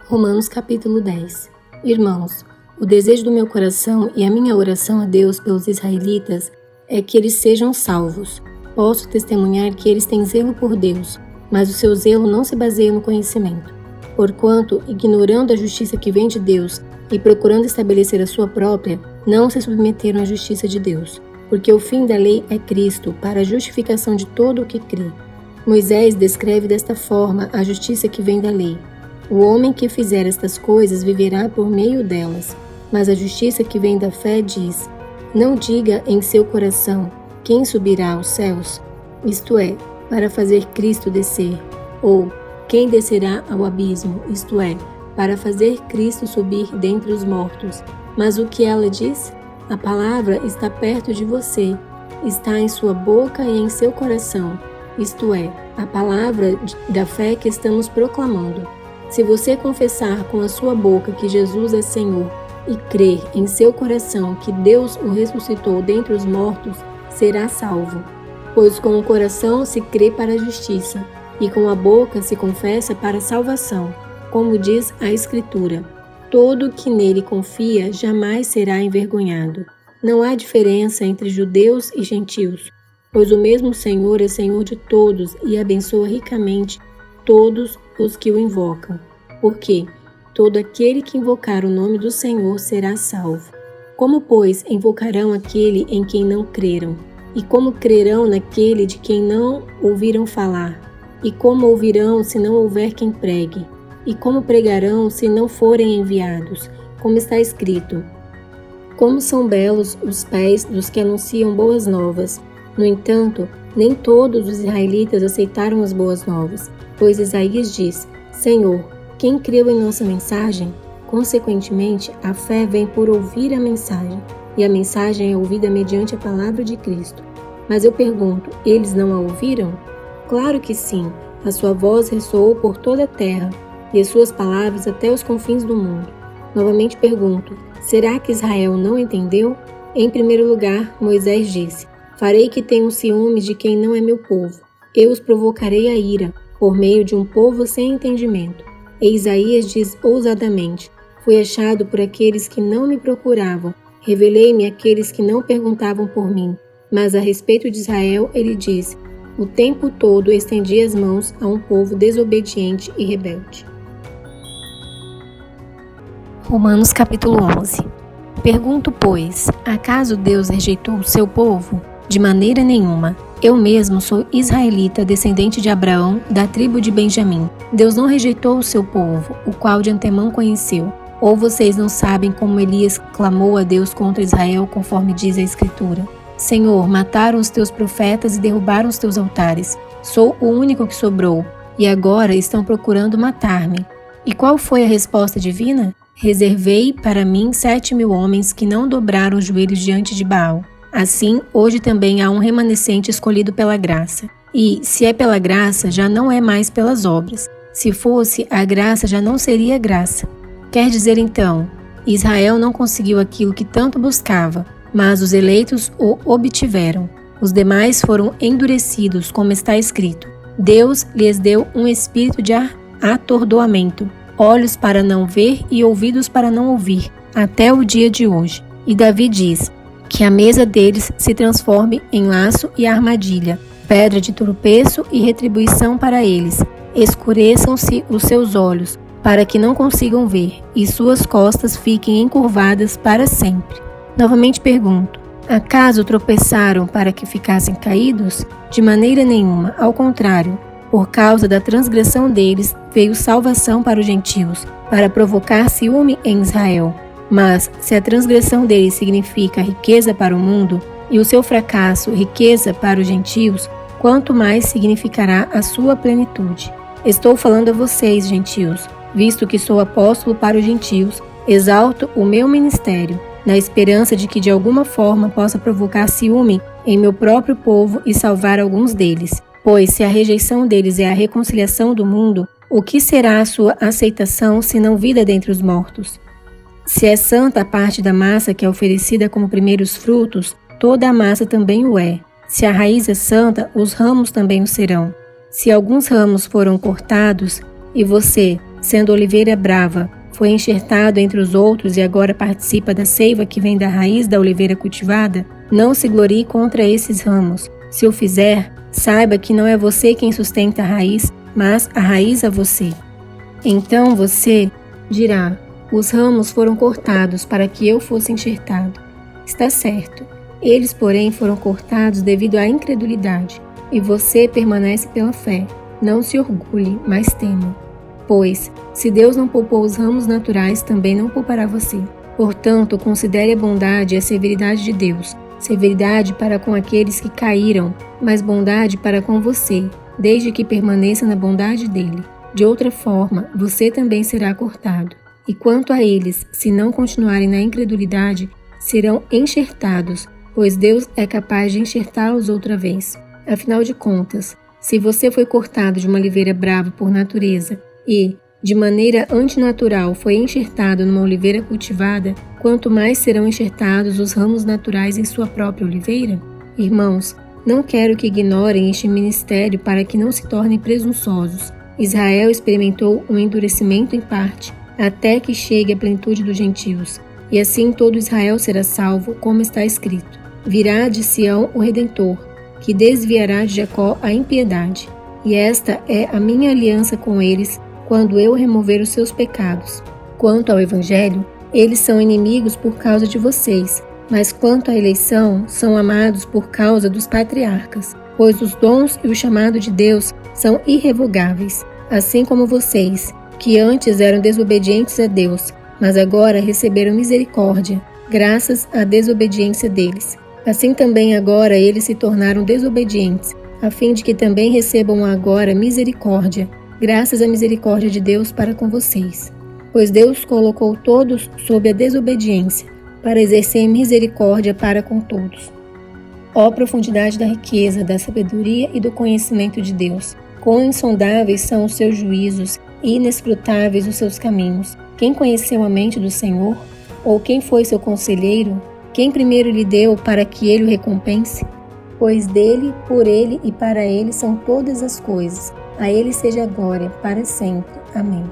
Romanos capítulo 10. Irmãos, o desejo do meu coração e a minha oração a Deus pelos israelitas é que eles sejam salvos. Posso testemunhar que eles têm zelo por Deus, mas o seu zelo não se baseia no conhecimento. Porquanto, ignorando a justiça que vem de Deus e procurando estabelecer a sua própria, não se submeteram à justiça de Deus, porque o fim da lei é Cristo, para a justificação de todo o que crê. Moisés descreve desta forma a justiça que vem da lei: o homem que fizer estas coisas viverá por meio delas. Mas a justiça que vem da fé diz: não diga em seu coração: quem subirá aos céus? Isto é, para fazer Cristo descer. Ou, quem descerá ao abismo? Isto é, para fazer Cristo subir dentre os mortos. Mas o que ela diz? A palavra está perto de você, está em sua boca e em seu coração. Isto é, a palavra da fé que estamos proclamando. Se você confessar com a sua boca que Jesus é Senhor e crer em seu coração que Deus o ressuscitou dentre os mortos, será salvo. Pois com o coração se crê para a justiça, e com a boca se confessa para a salvação. Como diz a Escritura: todo que nele confia jamais será envergonhado. Não há diferença entre judeus e gentios, pois o mesmo Senhor é Senhor de todos e abençoa ricamente todos os que o invocam. Porque todo aquele que invocar o nome do Senhor será salvo. Como, pois, invocarão aquele em quem não creram? E como crerão naquele de quem não ouviram falar? E como ouvirão se não houver quem pregue? E como pregarão se não forem enviados? Como está escrito: como são belos os pés dos que anunciam boas novas. No entanto, nem todos os israelitas aceitaram as boas novas, pois Isaías diz: Senhor, quem creu em nossa mensagem? Consequentemente, a fé vem por ouvir a mensagem, e a mensagem é ouvida mediante a palavra de Cristo. Mas eu pergunto, eles não a ouviram? Claro que sim, a sua voz ressoou por toda a terra, e as suas palavras até os confins do mundo. Novamente pergunto, será que Israel não entendeu? Em primeiro lugar, Moisés disse: farei que tenham ciúmes de quem não é meu povo. Eu os provocarei a ira, por meio de um povo sem entendimento. E Isaías diz ousadamente: fui achado por aqueles que não me procuravam, revelei-me àqueles que não perguntavam por mim. Mas a respeito de Israel, ele diz: o tempo todo estendi as mãos a um povo desobediente e rebelde. Romanos capítulo 11. Pergunto, pois, acaso Deus rejeitou o seu povo? De maneira nenhuma. Eu mesmo sou israelita, descendente de Abraão, da tribo de Benjamim. Deus não rejeitou o seu povo, o qual de antemão conheceu. Ou vocês não sabem como Elias clamou a Deus contra Israel, conforme diz a Escritura? Senhor, mataram os teus profetas e derrubaram os teus altares. Sou o único que sobrou, e agora estão procurando matar-me. E qual foi a resposta divina? Reservei para mim 7.000 homens que não dobraram os joelhos diante de Baal. Assim, hoje também há um remanescente escolhido pela graça. E, se é pela graça, já não é mais pelas obras. Se fosse, a graça já não seria graça. Quer dizer então, Israel não conseguiu aquilo que tanto buscava, mas os eleitos o obtiveram. Os demais foram endurecidos, como está escrito. Deus lhes deu um espírito de atordoamento, olhos para não ver e ouvidos para não ouvir, até o dia de hoje. E Davi diz que a mesa deles se transforme em laço e armadilha, pedra de tropeço e retribuição para eles. Escureçam-se os seus olhos, para que não consigam ver, e suas costas fiquem encurvadas para sempre. Novamente pergunto, acaso tropeçaram para que ficassem caídos? De maneira nenhuma, ao contrário, por causa da transgressão deles, veio salvação para os gentios, para provocar ciúme em Israel. Mas, se a transgressão deles significa riqueza para o mundo, e o seu fracasso riqueza para os gentios, quanto mais significará a sua plenitude. Estou falando a vocês, gentios, visto que sou apóstolo para os gentios, exalto o meu ministério, na esperança de que de alguma forma possa provocar ciúme em meu próprio povo e salvar alguns deles. Pois se a rejeição deles é a reconciliação do mundo, o que será a sua aceitação se não vida dentre os mortos? Se é santa a parte da massa que é oferecida como primeiros frutos, toda a massa também o é. Se a raiz é santa, os ramos também o serão. Se alguns ramos foram cortados, e você, sendo oliveira brava, foi enxertado entre os outros e agora participa da seiva que vem da raiz da oliveira cultivada, não se glorie contra esses ramos. Se o fizer, saiba que não é você quem sustenta a raiz, mas a raiz a você. Então você dirá, os ramos foram cortados para que eu fosse enxertado. Está certo. Eles, porém, foram cortados devido à incredulidade, e você permanece pela fé. Não se orgulhe, mas tema. Pois, se Deus não poupou os ramos naturais, também não poupará você. Portanto, considere a bondade e a severidade de Deus. Severidade para com aqueles que caíram, mas bondade para com você, desde que permaneça na bondade dele. De outra forma, você também será cortado. E quanto a eles, se não continuarem na incredulidade, serão enxertados, pois Deus é capaz de enxertá-los outra vez. Afinal de contas, se você foi cortado de uma oliveira brava por natureza e, de maneira antinatural, foi enxertado numa oliveira cultivada, quanto mais serão enxertados os ramos naturais em sua própria oliveira? Irmãos, não quero que ignorem este ministério para que não se tornem presunçosos. Israel experimentou um endurecimento em parte, até que chegue a plenitude dos gentios. E assim todo Israel será salvo, como está escrito. Virá de Sião o Redentor, que desviará de Jacó a impiedade. E esta é a minha aliança com eles, quando eu remover os seus pecados. Quanto ao Evangelho, eles são inimigos por causa de vocês, mas quanto à eleição, são amados por causa dos patriarcas, pois os dons e o chamado de Deus são irrevogáveis, assim como vocês, que antes eram desobedientes a Deus, mas agora receberam misericórdia, graças à desobediência deles. Assim também agora eles se tornaram desobedientes, a fim de que também recebam agora misericórdia, graças à misericórdia de Deus para com vocês. Pois Deus colocou todos sob a desobediência, para exercer misericórdia para com todos. Ó profundidade da riqueza, da sabedoria e do conhecimento de Deus! Quão insondáveis são os seus juízos e inescrutáveis os seus caminhos! Quem conheceu a mente do Senhor? Ou quem foi seu conselheiro? Quem primeiro lhe deu para que ele o recompense? Pois dele, por ele e para ele são todas as coisas. A ele seja a glória, para sempre. Amém.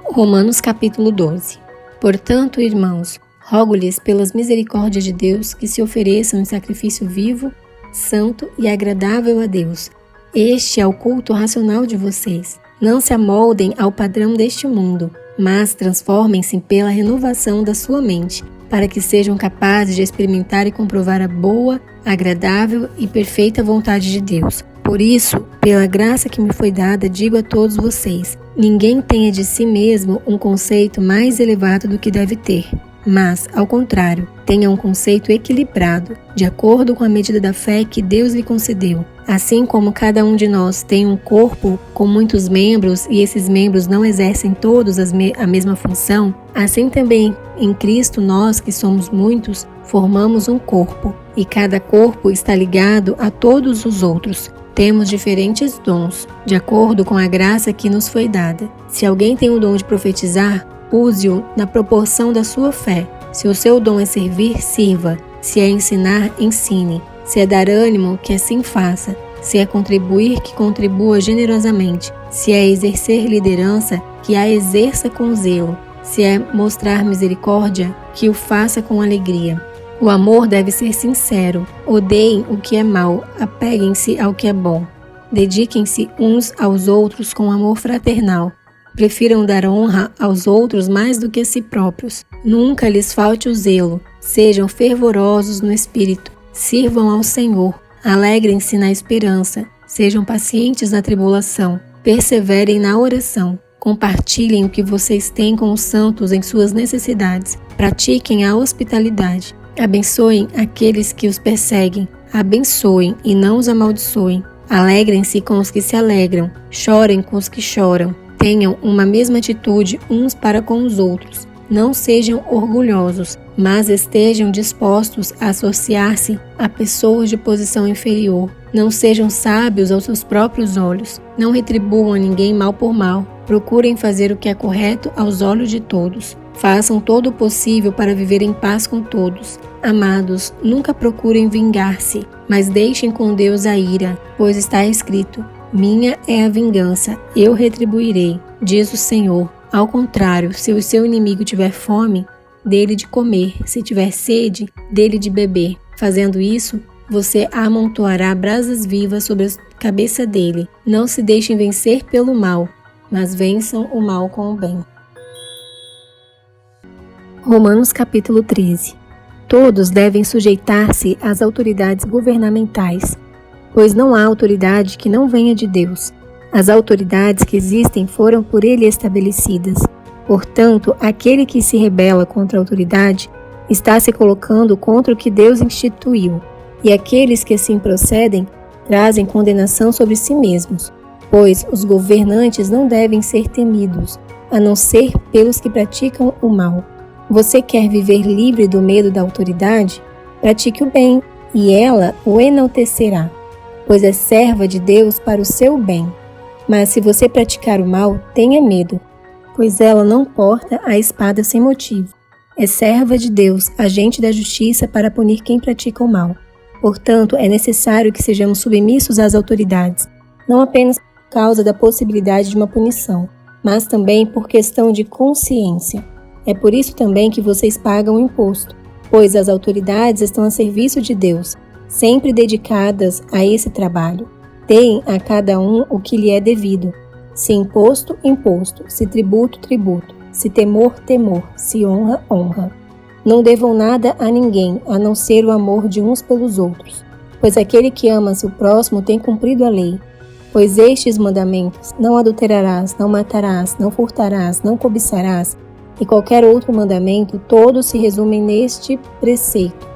Romanos capítulo 12. Portanto, irmãos, rogo-lhes pelas misericórdias de Deus que se ofereçam em sacrifício vivo, santo e agradável a Deus. Este é o culto racional de vocês. Não se amoldem ao padrão deste mundo, mas transformem-se pela renovação da sua mente, para que sejam capazes de experimentar e comprovar a boa, agradável e perfeita vontade de Deus. Por isso, pela graça que me foi dada, digo a todos vocês: ninguém tenha de si mesmo um conceito mais elevado do que deve ter, mas, ao contrário, tenha um conceito equilibrado, de acordo com a medida da fé que Deus lhe concedeu. Assim como cada um de nós tem um corpo com muitos membros e esses membros não exercem todos a mesma função, assim também em Cristo nós, que somos muitos, formamos um corpo, e cada corpo está ligado a todos os outros. Temos diferentes dons, de acordo com a graça que nos foi dada. Se alguém tem o dom de profetizar, use-o na proporção da sua fé. Se o seu dom é servir, sirva. Se é ensinar, ensine. Se é dar ânimo, que assim faça. Se é contribuir, que contribua generosamente. Se é exercer liderança, que a exerça com zelo. Se é mostrar misericórdia, que o faça com alegria. O amor deve ser sincero. Odeiem o que é mau, apeguem-se ao que é bom. Dediquem-se uns aos outros com amor fraternal. Prefiram dar honra aos outros mais do que a si próprios. Nunca lhes falte o zelo. Sejam fervorosos no espírito. Sirvam ao Senhor. Alegrem-se na esperança. Sejam pacientes na tribulação. Perseverem na oração. Compartilhem o que vocês têm com os santos em suas necessidades. Pratiquem a hospitalidade. Abençoem aqueles que os perseguem. Abençoem e não os amaldiçoem. Alegrem-se com os que se alegram. Chorem com os que choram. Tenham uma mesma atitude uns para com os outros. Não sejam orgulhosos, mas estejam dispostos a associar-se a pessoas de posição inferior. Não sejam sábios aos seus próprios olhos. Não retribuam a ninguém mal por mal. Procurem fazer o que é correto aos olhos de todos. Façam todo o possível para viver em paz com todos. Amados, nunca procurem vingar-se, mas deixem com Deus a ira, pois está escrito: minha é a vingança, eu retribuirei, diz o Senhor. Ao contrário, se o seu inimigo tiver fome, dê-lhe de comer, se tiver sede, dê-lhe de beber. Fazendo isso, você amontoará brasas vivas sobre a cabeça dele. Não se deixem vencer pelo mal, mas vençam o mal com o bem. Romanos capítulo 13. Todos devem sujeitar-se às autoridades governamentais, pois não há autoridade que não venha de Deus. As autoridades que existem foram por ele estabelecidas. Portanto, aquele que se rebela contra a autoridade está se colocando contra o que Deus instituiu, e aqueles que assim procedem trazem condenação sobre si mesmos, pois os governantes não devem ser temidos, a não ser pelos que praticam o mal. Você quer viver livre do medo da autoridade? Pratique o bem, e ela o enaltecerá, pois é serva de Deus para o seu bem. Mas se você praticar o mal, tenha medo, pois ela não porta a espada sem motivo. É serva de Deus, agente da justiça para punir quem pratica o mal. Portanto, é necessário que sejamos submissos às autoridades, não apenas por causa da possibilidade de uma punição, mas também por questão de consciência. É por isso também que vocês pagam o imposto, pois as autoridades estão a serviço de Deus, sempre dedicadas a esse trabalho. Deem a cada um o que lhe é devido. Se imposto, imposto. Se tributo, tributo. Se temor, temor. Se honra, honra. Não devam nada a ninguém, a não ser o amor de uns pelos outros, pois aquele que ama seu próximo tem cumprido a lei. Pois estes mandamentos: não adulterarás, não matarás, não furtarás, não cobiçarás, e qualquer outro mandamento, todos se resumem neste preceito: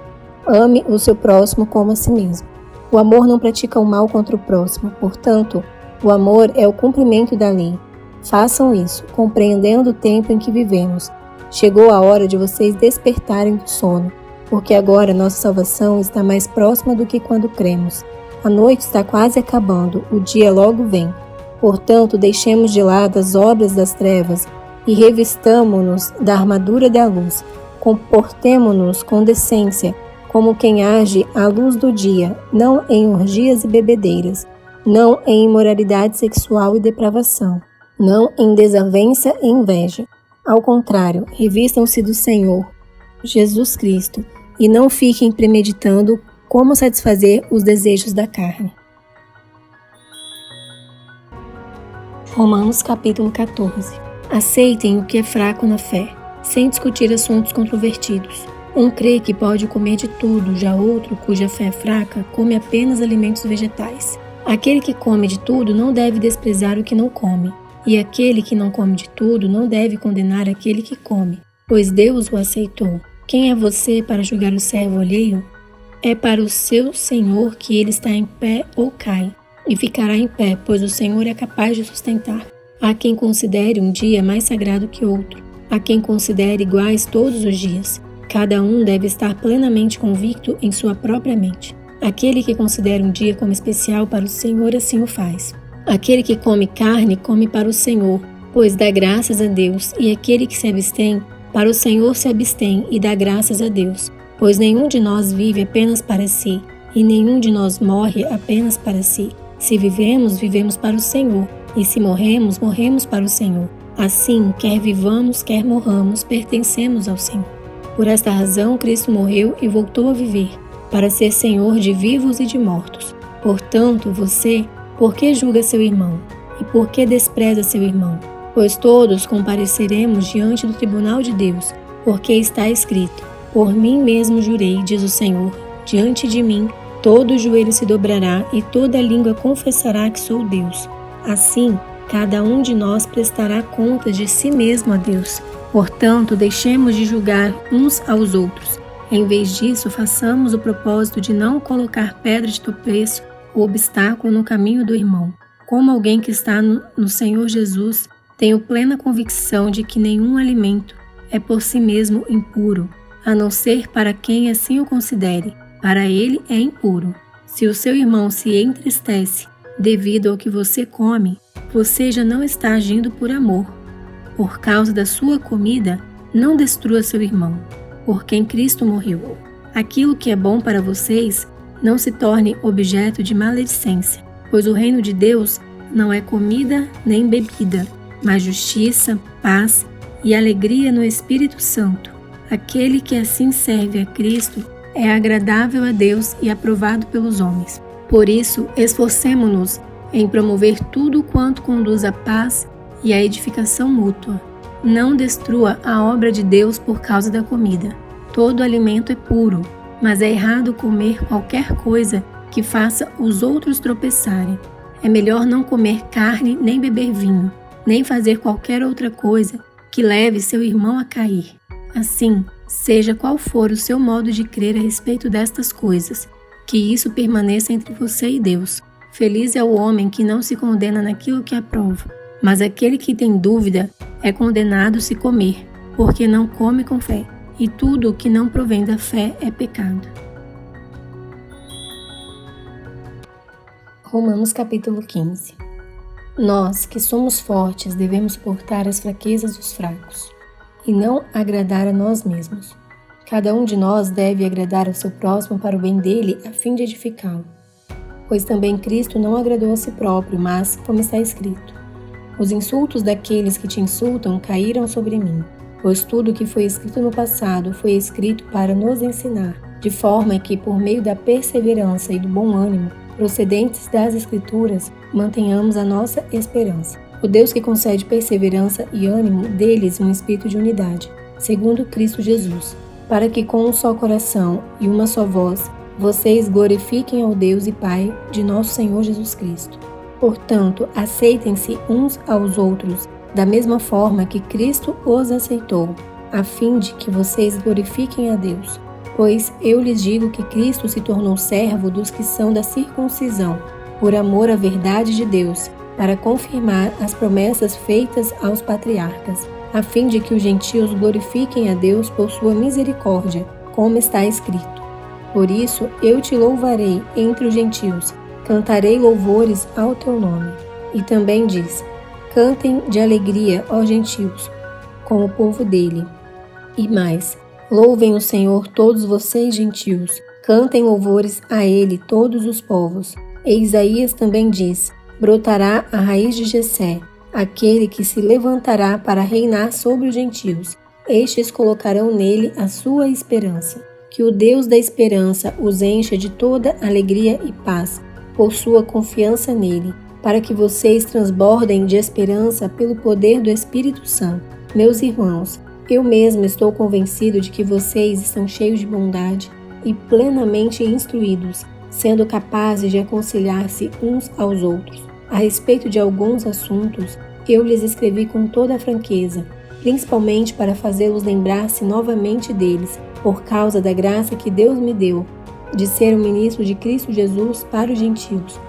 ame o seu próximo como a si mesmo. O amor não pratica o mal contra o próximo, portanto, o amor é o cumprimento da lei. Façam isso, compreendendo o tempo em que vivemos. Chegou a hora de vocês despertarem do sono, porque agora nossa salvação está mais próxima do que quando cremos. A noite está quase acabando, o dia logo vem. Portanto, deixemos de lado as obras das trevas e revistamo-nos da armadura da luz. Comportemo-nos com decência, como quem age à luz do dia, não em orgias e bebedeiras, não em imoralidade sexual e depravação, não em desavença e inveja. Ao contrário, revistam-se do Senhor, Jesus Cristo, e não fiquem premeditando como satisfazer os desejos da carne. Romanos capítulo 14. Aceitem o que é fraco na fé, sem discutir assuntos controvertidos. Um crê que pode comer de tudo, já outro, cuja fé é fraca, come apenas alimentos vegetais. Aquele que come de tudo não deve desprezar o que não come, e aquele que não come de tudo não deve condenar aquele que come, pois Deus o aceitou. Quem é você para julgar o servo alheio? É para o seu Senhor que ele está em pé ou cai, e ficará em pé, pois o Senhor é capaz de sustentar. Há quem considere um dia mais sagrado que outro, há quem considere iguais todos os dias. Cada um deve estar plenamente convicto em sua própria mente. Aquele que considera um dia como especial para o Senhor assim o faz. Aquele que come carne, come para o Senhor, pois dá graças a Deus, e aquele que se abstém, para o Senhor se abstém e dá graças a Deus. Pois nenhum de nós vive apenas para si, e nenhum de nós morre apenas para si. Se vivemos, vivemos para o Senhor, e se morremos, morremos para o Senhor. Assim, quer vivamos, quer morramos, pertencemos ao Senhor. Por esta razão, Cristo morreu e voltou a viver, para ser Senhor de vivos e de mortos. Portanto, você, por que julga seu irmão? E por que despreza seu irmão? Pois todos compareceremos diante do tribunal de Deus, porque está escrito: por mim mesmo jurei, diz o Senhor, diante de mim todo joelho se dobrará e toda língua confessará que sou Deus. Assim, cada um de nós prestará contas de si mesmo a Deus. Portanto, deixemos de julgar uns aos outros. Em vez disso, façamos o propósito de não colocar pedra de tropeço ou obstáculo no caminho do irmão. Como alguém que está no Senhor Jesus, tenho plena convicção de que nenhum alimento é por si mesmo impuro, a não ser para quem assim o considere. Para ele é impuro. Se o seu irmão se entristece devido ao que você come, você já não está agindo por amor. Por causa da sua comida, não destrua seu irmão, por quem Cristo morreu. Aquilo que é bom para vocês não se torne objeto de maledicência, pois o reino de Deus não é comida nem bebida, mas justiça, paz e alegria no Espírito Santo. Aquele que assim serve a Cristo é agradável a Deus e aprovado pelos homens. Por isso, esforcemo-nos em promover tudo quanto conduz à paz e à edificação mútua. Não destrua a obra de Deus por causa da comida. Todo alimento é puro, mas é errado comer qualquer coisa que faça os outros tropeçarem. É melhor não comer carne, nem beber vinho, nem fazer qualquer outra coisa que leve seu irmão a cair. Assim, seja qual for o seu modo de crer a respeito destas coisas, que isso permaneça entre você e Deus. Feliz é o homem que não se condena naquilo que aprova, mas aquele que tem dúvida é condenado se comer, porque não come com fé, e tudo o que não provém da fé é pecado. Romanos capítulo 15. Nós, que somos fortes, devemos suportar as fraquezas dos fracos, e não agradar a nós mesmos. Cada um de nós deve agradar ao seu próximo para o bem dele, a fim de edificá-lo. Pois também Cristo não agradou a si próprio, mas, como está escrito: os insultos daqueles que te insultam caíram sobre mim, pois tudo o que foi escrito no passado foi escrito para nos ensinar, de forma que, por meio da perseverança e do bom ânimo, procedentes das Escrituras, mantenhamos a nossa esperança. O Deus que concede perseverança e ânimo, deles um espírito de unidade, segundo Cristo Jesus, para que com um só coração e uma só voz, vocês glorifiquem ao Deus e Pai de nosso Senhor Jesus Cristo. Portanto, aceitem-se uns aos outros, da mesma forma que Cristo os aceitou, a fim de que vocês glorifiquem a Deus. Pois eu lhes digo que Cristo se tornou servo dos que são da circuncisão, por amor à verdade de Deus, para confirmar as promessas feitas aos patriarcas, a fim de que os gentios glorifiquem a Deus por sua misericórdia, como está escrito: por isso eu te louvarei entre os gentios, cantarei louvores ao teu nome. E também diz: cantem de alegria, ó gentios, com o povo dele. E mais: louvem o Senhor todos vocês gentios, cantem louvores a ele todos os povos. E Isaías também diz: brotará a raiz de Jessé, aquele que se levantará para reinar sobre os gentios. Estes colocarão nele a sua esperança. Que o Deus da esperança os encha de toda alegria e paz, por sua confiança nele, para que vocês transbordem de esperança pelo poder do Espírito Santo. Meus irmãos, Eu mesmo estou convencido de que vocês estão cheios de bondade e plenamente instruídos, sendo capazes de aconselhar-se uns aos outros. A respeito de alguns assuntos, eu lhes escrevi com toda a franqueza, principalmente para fazê-los lembrar-se novamente deles, por causa da graça que Deus me deu, de ser um ministro de Cristo Jesus para os gentios,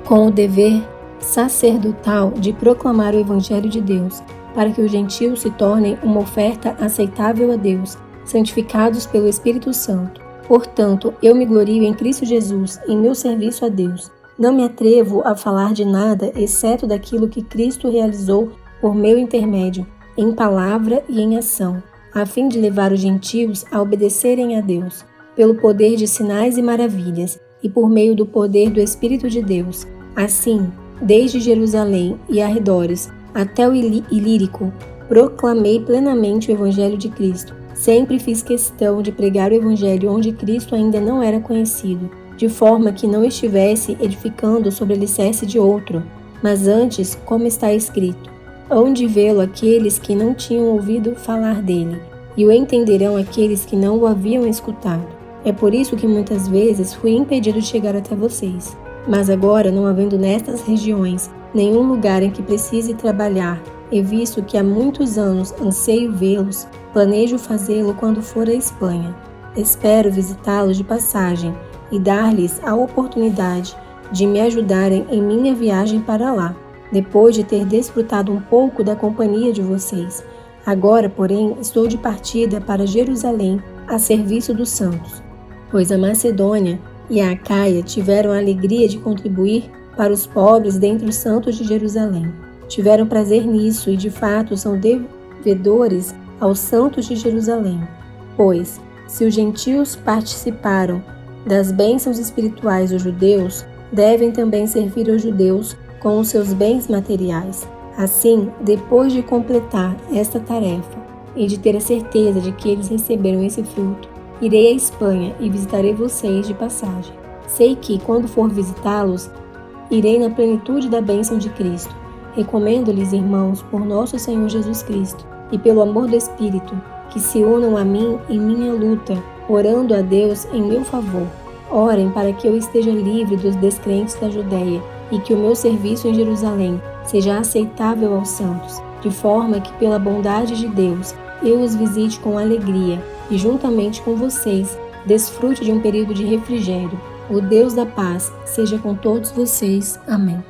com o dever sacerdotal de proclamar o Evangelho de Deus, para que os gentios se tornem uma oferta aceitável a Deus, santificados pelo Espírito Santo. Portanto, eu me glorio em Cristo Jesus, em meu serviço a Deus. Não me atrevo a falar de nada, exceto daquilo que Cristo realizou por meu intermédio, em palavra e em ação, a fim de levar os gentios a obedecerem a Deus, pelo poder de sinais e maravilhas, e por meio do poder do Espírito de Deus. Assim, desde Jerusalém e arredores até o Ilírico, proclamei plenamente o Evangelho de Cristo. Sempre fiz questão de pregar o Evangelho onde Cristo ainda não era conhecido, de forma que não estivesse edificando sobre alicerce de outro, mas antes, como está escrito, hão de vê-lo aqueles que não tinham ouvido falar dele, e o entenderão aqueles que não o haviam escutado. É por isso que muitas vezes fui impedido de chegar até vocês. Mas agora, não havendo nestas regiões nenhum lugar em que precise trabalhar, e visto que há muitos anos anseio vê-los, planejo fazê-lo quando for à Espanha. Espero visitá-los de passagem e dar-lhes a oportunidade de me ajudarem em minha viagem para lá, depois de ter desfrutado um pouco da companhia de vocês. Agora, porém, estou de partida para Jerusalém a serviço dos santos, pois a Macedônia e a Acaia tiveram a alegria de contribuir para os pobres dentre os santos de Jerusalém. Tiveram prazer nisso e, de fato, são devedores aos santos de Jerusalém. Pois, se os gentios participaram das bênçãos espirituais dos judeus, devem também servir aos judeus com os seus bens materiais. Assim, depois de completar esta tarefa e de ter a certeza de que eles receberam esse fruto, irei à Espanha e visitarei vocês de passagem. Sei que, quando for visitá-los, irei na plenitude da bênção de Cristo. Recomendo-lhes, irmãos, por nosso Senhor Jesus Cristo e pelo amor do Espírito, que se unam a mim em minha luta, orando a Deus em meu favor. Orem para que eu esteja livre dos descrentes da Judéia e que o meu serviço em Jerusalém seja aceitável aos santos, de forma que, pela bondade de Deus, eu os visite com alegria e, juntamente com vocês, desfrute de um período de refrigério. O Deus da paz seja com todos vocês. Amém.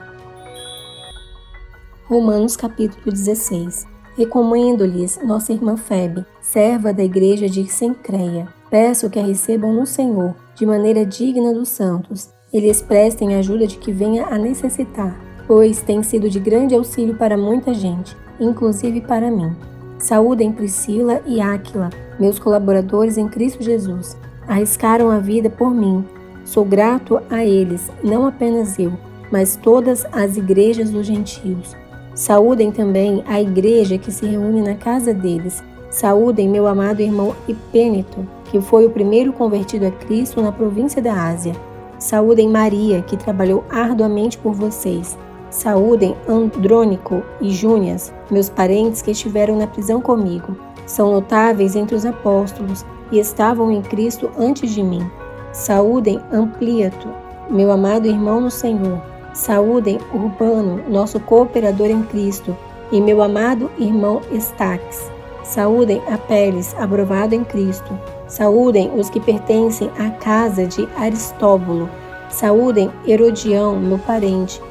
Romanos capítulo 16. Recomendo-lhes nossa irmã Febe, serva da igreja de Cencreia. Peço que a recebam no Senhor, de maneira digna dos santos, e lhes prestem ajuda de que venha a necessitar, pois tem sido de grande auxílio para muita gente, inclusive para mim. Saúdem Priscila e Áquila, meus colaboradores em Cristo Jesus. Arriscaram a vida por mim. Sou grato a eles, não apenas eu, mas todas as igrejas dos gentios. Saúdem também a igreja que se reúne na casa deles. Saúdem meu amado irmão Epêneto, que foi o primeiro convertido a Cristo na província da Ásia. Saúdem Maria, que trabalhou arduamente por vocês. Saúdem Andrônico e Júnias, meus parentes que estiveram na prisão comigo. São notáveis entre os apóstolos e estavam em Cristo antes de mim. Saúdem Ampliato, meu amado irmão no Senhor. Saúdem Urbano, nosso cooperador em Cristo, e meu amado irmão Estaques. Saúdem Apeles, aprovado em Cristo. Saúdem os que pertencem à casa de Aristóbulo. Saúdem Herodião, meu parente.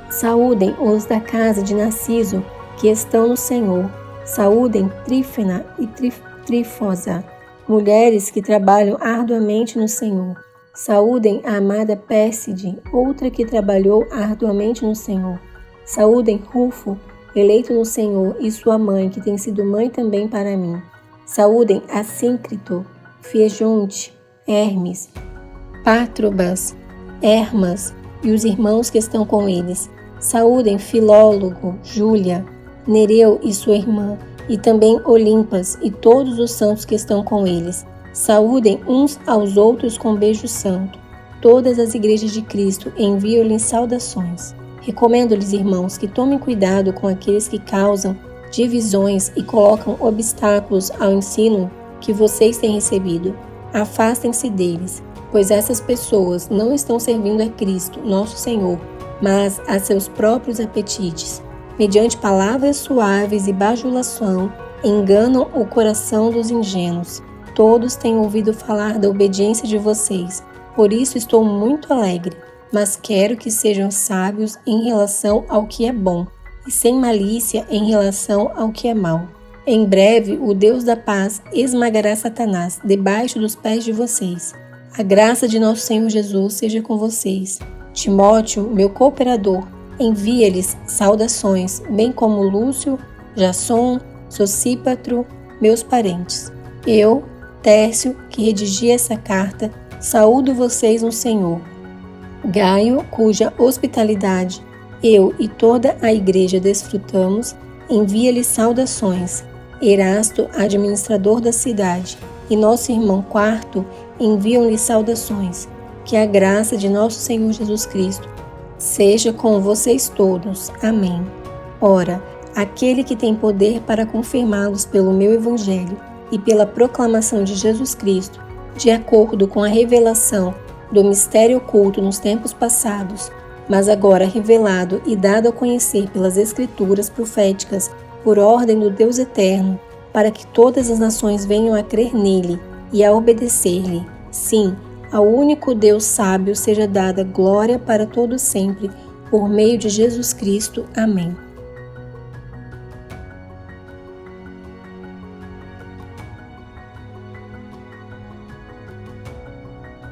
Saúdem os da casa de Narciso, que estão no Senhor. Saúdem Trífena e Trífosa, mulheres que trabalham arduamente no Senhor. Saúdem a amada Pérside, outra que trabalhou arduamente no Senhor. Saúdem Rufo, eleito no Senhor, e sua mãe, que tem sido mãe também para mim. Saúdem Assíncrito, Fiejonte, Hermes, Pátrobas, Hermas e os irmãos que estão com eles. Saúdem Filólogo, Júlia, Nereu e sua irmã, e também Olimpas e todos os santos que estão com eles. Saúdem uns aos outros com beijo santo. Todas as igrejas de Cristo enviam-lhes saudações. Recomendo-lhes, irmãos, que tomem cuidado com aqueles que causam divisões e colocam obstáculos ao ensino que vocês têm recebido. Afastem-se deles, pois essas pessoas não estão servindo a Cristo, nosso Senhor, mas a seus próprios apetites. Mediante palavras suaves e bajulação, enganam o coração dos ingênuos. Todos têm ouvido falar da obediência de vocês, por isso estou muito alegre, mas quero que sejam sábios em relação ao que é bom e sem malícia em relação ao que é mau. Em breve, o Deus da paz esmagará Satanás debaixo dos pés de vocês. A graça de nosso Senhor Jesus seja com vocês. Timóteo, meu cooperador, envia-lhes saudações, bem como Lúcio, Jasson, Sosípatro, meus parentes. Eu, Tércio, que redigi essa carta, saúdo vocês no Senhor. Gaio, cuja hospitalidade eu e toda a igreja desfrutamos, envia-lhe saudações. Erasto, administrador da cidade, e nosso irmão Quarto enviam-lhe saudações. Que a graça de nosso Senhor Jesus Cristo seja com vocês todos. Amém. Ora, aquele que tem poder para confirmá-los pelo meu evangelho e pela proclamação de Jesus Cristo, de acordo com a revelação do mistério oculto nos tempos passados, mas agora revelado e dado a conhecer pelas Escrituras proféticas, por ordem do Deus eterno, para que todas as nações venham a crer nele e a obedecer-lhe. Sim, ao único Deus sábio seja dada glória para todo sempre, por meio de Jesus Cristo. Amém.